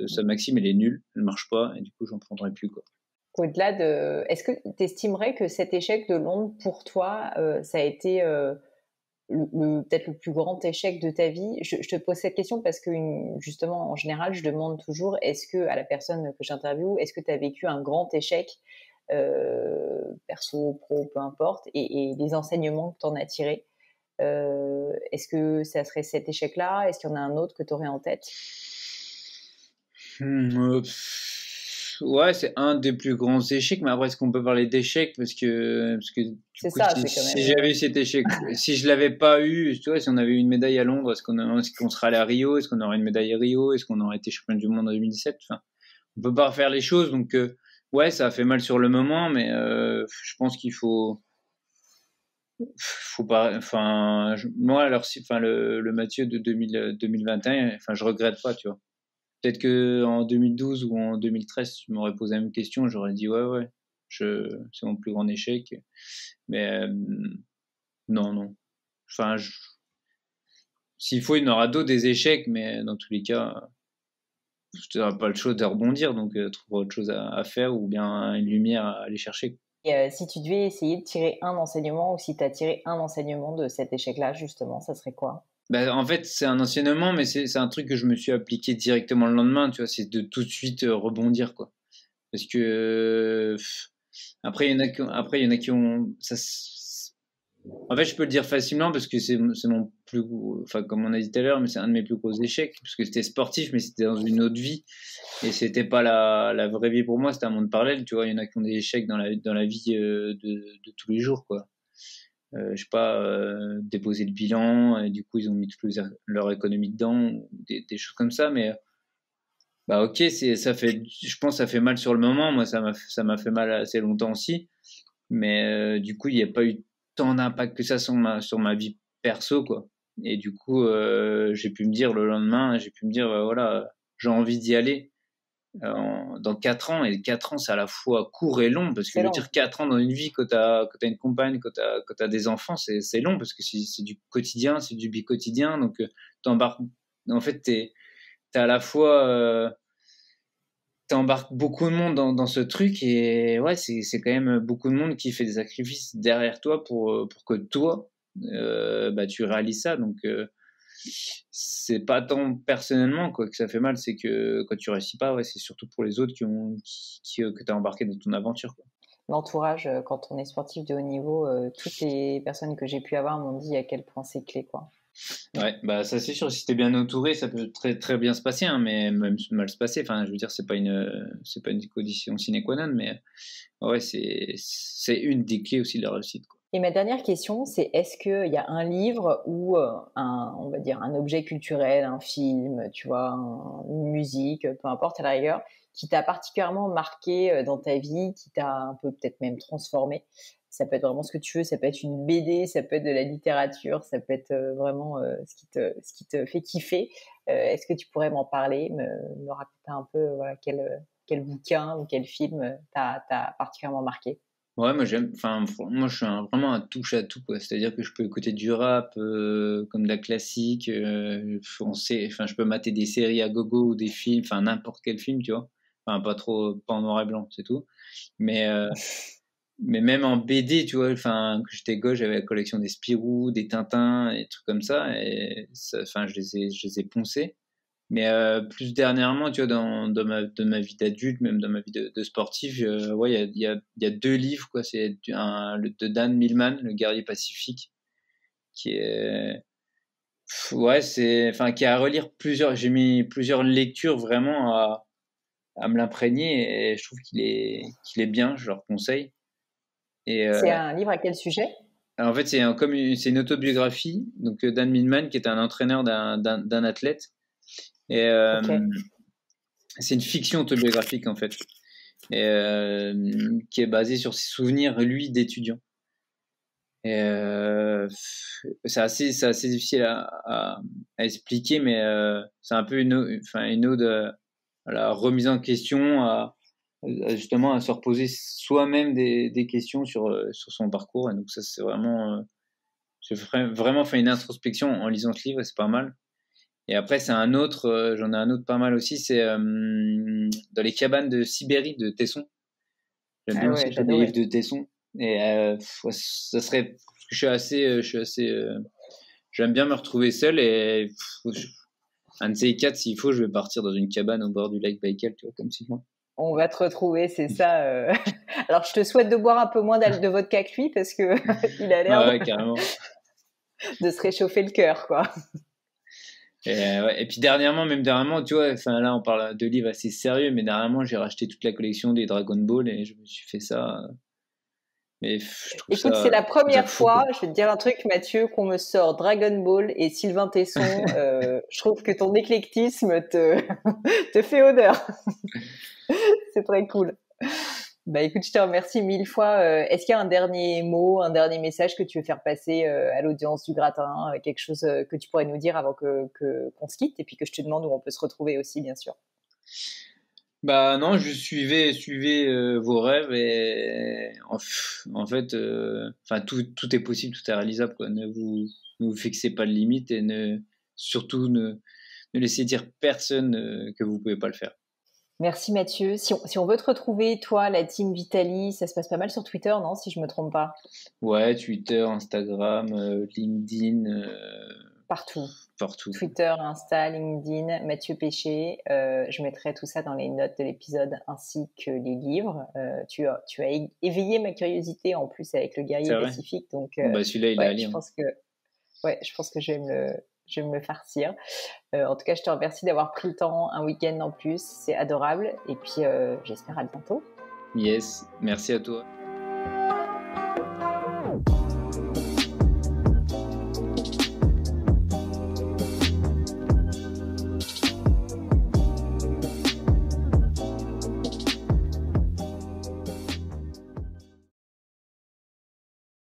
[SPEAKER 2] sa maxime, elle est nulle, elle marche pas, et du coup, j'en prendrai plus, quoi.
[SPEAKER 3] Au-delà de, est-ce que tu estimerais que cet échec de Londres, pour toi, ça a été peut-être le plus grand échec de ta vie? Je te pose cette question parce que justement, en général, je demande toujours, est-ce que à la personne que j'interviewe, est-ce que tu as vécu un grand échec perso, pro, peu importe, et les enseignements que tu en as tirés? Est-ce que ça serait cet échec-là? Est-ce qu'il y en a un autre que tu aurais en tête?
[SPEAKER 2] Ouais, c'est un des plus grands échecs, mais après, est-ce qu'on peut parler d'échec parce que du
[SPEAKER 3] C'est
[SPEAKER 2] coup,
[SPEAKER 3] ça,
[SPEAKER 2] si,
[SPEAKER 3] c'est quand
[SPEAKER 2] si
[SPEAKER 3] même.
[SPEAKER 2] j'avais eu cet échec, si je l'avais pas eu, tu vois, si on avait eu une médaille à Londres, est-ce qu'on serait allé à Rio? Est-ce qu'on aurait une médaille à Rio? Est-ce qu'on aurait été champion du monde en 2017? Enfin, on peut pas refaire les choses, donc ouais, ça a fait mal sur le moment, mais je pense qu'il faut pas, enfin, moi, alors, enfin, le Mathieu de 2021, enfin, je regrette pas, tu vois. Peut-être qu'en 2012 ou en 2013, tu m'aurais posé la même question, j'aurais dit ouais, c'est mon plus grand échec. Mais non. Enfin, s'il faut, il y en aura d'autres des échecs, mais dans tous les cas, tu n'auras pas le choix de rebondir, donc trouver autre chose à faire ou bien une lumière à aller chercher.
[SPEAKER 3] Et si tu devais essayer de tirer un enseignement, ou si tu as tiré un enseignement de cet échec-là, justement, ça serait quoi?
[SPEAKER 2] Bah, en fait, c'est un enseignement, mais c'est un truc que je me suis appliqué directement le lendemain, tu vois, c'est de tout de suite rebondir, quoi. Parce que après, il y en a qui ont en fait, je peux le dire facilement parce que c'est mon plus gros, enfin, comme on a dit tout à l'heure, mais c'est un de mes plus gros échecs parce que c'était sportif, mais c'était dans une autre vie et c'était pas la vraie vie pour moi, c'était un monde parallèle, tu vois. Il y en a qui ont des échecs dans la vie de tous les jours, quoi. Je sais pas, déposer le bilan et du coup, ils ont mis toute leur économie dedans, ou des choses comme ça, mais bah ok, je pense que ça fait mal sur le moment. Moi, ça m'a fait mal assez longtemps aussi. Mais du coup, il n'y a pas eu tant d'impact que ça sur ma vie perso, quoi. Et du coup, j'ai pu me dire le lendemain, voilà, j'ai envie d'y aller dans 4 ans. Et 4 ans, c'est à la fois court et long, parce que
[SPEAKER 3] C'est
[SPEAKER 2] je veux
[SPEAKER 3] long.
[SPEAKER 2] dire, 4 ans dans une vie, quand t'as une compagne, quand t'as des enfants, c'est long, parce que c'est du quotidien, c'est du bi-quotidien. Donc, t'embarques, en fait, t'es à la fois t'embarques beaucoup de monde dans ce truc et ouais, c'est quand même beaucoup de monde qui fait des sacrifices derrière toi pour que toi, bah, tu réalises ça. Donc, c'est pas tant personnellement quoi que ça fait mal, c'est que quand tu réussis pas, ouais, c'est surtout pour les autres que t'as embarqué dans ton aventure, quoi.
[SPEAKER 3] L'entourage, quand on est sportif de haut niveau, toutes les personnes que j'ai pu avoir m'ont dit à quel point c'est clé, quoi.
[SPEAKER 2] Ouais, bah ça c'est sûr. Si t'es bien entouré, ça peut très très bien se passer, hein, mais même mal se passer. Enfin, je veux dire, c'est pas une condition sine qua non, mais ouais, c'est une des clés aussi de la réussite, quoi.
[SPEAKER 3] Et ma dernière question, c'est est-ce qu'il y a un livre ou on va dire un objet culturel, un film, tu vois, une musique, peu importe à la rigueur, qui t'a particulièrement marqué dans ta vie, qui t'a un peu peut-être même transformé? Ça peut être vraiment ce que tu veux, ça peut être une BD, ça peut être de la littérature, ça peut être vraiment ce qui te fait kiffer. Est-ce que tu pourrais m'en parler, me raconter un peu voilà, quel bouquin ou quel film t'a particulièrement marqué?
[SPEAKER 2] Ouais, moi, je suis vraiment un touche à tout, quoi. C'est-à-dire que je peux écouter du rap, comme de la classique, enfin, je peux mater des séries à gogo ou des films, enfin, n'importe quel film, tu vois. Enfin, pas en noir et blanc, c'est tout. Mais, mais même en BD, tu vois, enfin, quand j'étais gosse, j'avais la collection des Spirou, des Tintins, et des trucs comme ça, et enfin, je les ai poncés. Mais plus dernièrement, tu vois, de ma vie d'adulte, même dans ma vie de sportif, ouais, il y a deux livres, quoi. C'est de Dan Millman, Le Guerrier Pacifique, qui est, ouais, enfin, qui est à relire j'ai mis plusieurs lectures vraiment à me l'imprégner et je trouve qu'il est bien, je leur conseille. Et
[SPEAKER 3] C'est un livre à quel sujet?
[SPEAKER 2] en fait, c'est une autobiographie, donc Dan Millman, qui est un entraîneur d'un athlète. Et
[SPEAKER 3] Ok.
[SPEAKER 2] c'est une fiction autobiographique en fait, et, qui est basée sur ses souvenirs lui d'étudiant. Et c'est assez difficile à expliquer, mais c'est un peu une ode à la remise en question, justement à se reposer soi-même des questions sur son parcours. Et donc ça c'est vraiment, j'ai vraiment fait une introspection en lisant ce livre, et c'est pas mal. Et après, j'en ai un autre pas mal aussi, c'est dans les cabanes de Sibérie de Tesson. J'aime
[SPEAKER 3] Ah
[SPEAKER 2] bien
[SPEAKER 3] ouais,
[SPEAKER 2] aussi les livres
[SPEAKER 3] j'adorais.
[SPEAKER 2] de Tesson. Et ouais, ça serait, parce que je suis assez, j'aime bien me retrouver seul et un de ces quatre, s'il faut, je vais partir dans une cabane au bord du lac Baïkal, tu vois, comme si moi.
[SPEAKER 3] On va te retrouver, c'est ça. Alors, je te souhaite de boire un peu moins de vodka que lui parce que il a l'air
[SPEAKER 2] Ouais, carrément.
[SPEAKER 3] de se réchauffer le cœur, quoi.
[SPEAKER 2] Et, ouais. Et puis dernièrement, tu vois, enfin là on parle de livres assez sérieux, mais dernièrement j'ai racheté toute la collection des Dragon Ball et je me suis fait ça. Mais je
[SPEAKER 3] Écoute, c'est la
[SPEAKER 2] trouve ça
[SPEAKER 3] première
[SPEAKER 2] fou, quoi.
[SPEAKER 3] fois, je vais te dire un truc, Mathieu, qu'on me sort Dragon Ball et Sylvain Tesson. Je trouve que ton éclectisme te fait honneur. C'est très cool. Bah écoute, je te remercie 1000 fois. Est-ce qu'il y a un dernier mot, un dernier message que tu veux faire passer à l'audience du Gratin, quelque chose que tu pourrais nous dire avant qu'on se quitte, et puis que je te demande où on peut se retrouver aussi, bien sûr.
[SPEAKER 2] Bah non, juste suivez vos rêves et en fait, enfin tout est possible, tout est réalisable quoi. Ne vous fixez pas de limites et surtout ne laissez dire personne que vous pouvez pas le faire.
[SPEAKER 3] Merci Mathieu. Si on veut te retrouver, toi, la team Vitali, ça se passe pas mal sur Twitter, non, si je me trompe pas?
[SPEAKER 2] Ouais, Twitter, Instagram, LinkedIn,
[SPEAKER 3] Partout.
[SPEAKER 2] partout.
[SPEAKER 3] Twitter, Insta, LinkedIn, Mathieu Péché. Je mettrai tout ça dans les notes de l'épisode ainsi que les livres. Tu as éveillé ma curiosité en plus avec le
[SPEAKER 2] C'est
[SPEAKER 3] guerrier
[SPEAKER 2] vrai?
[SPEAKER 3] pacifique. Donc,
[SPEAKER 2] Bon bah celui-là il est à
[SPEAKER 3] ouais, je
[SPEAKER 2] lire.
[SPEAKER 3] pense que, je vais me le farcir. En tout cas, je te remercie d'avoir pris le temps un week-end en plus. C'est adorable. Et puis, j'espère à bientôt.
[SPEAKER 2] Yes, merci à toi.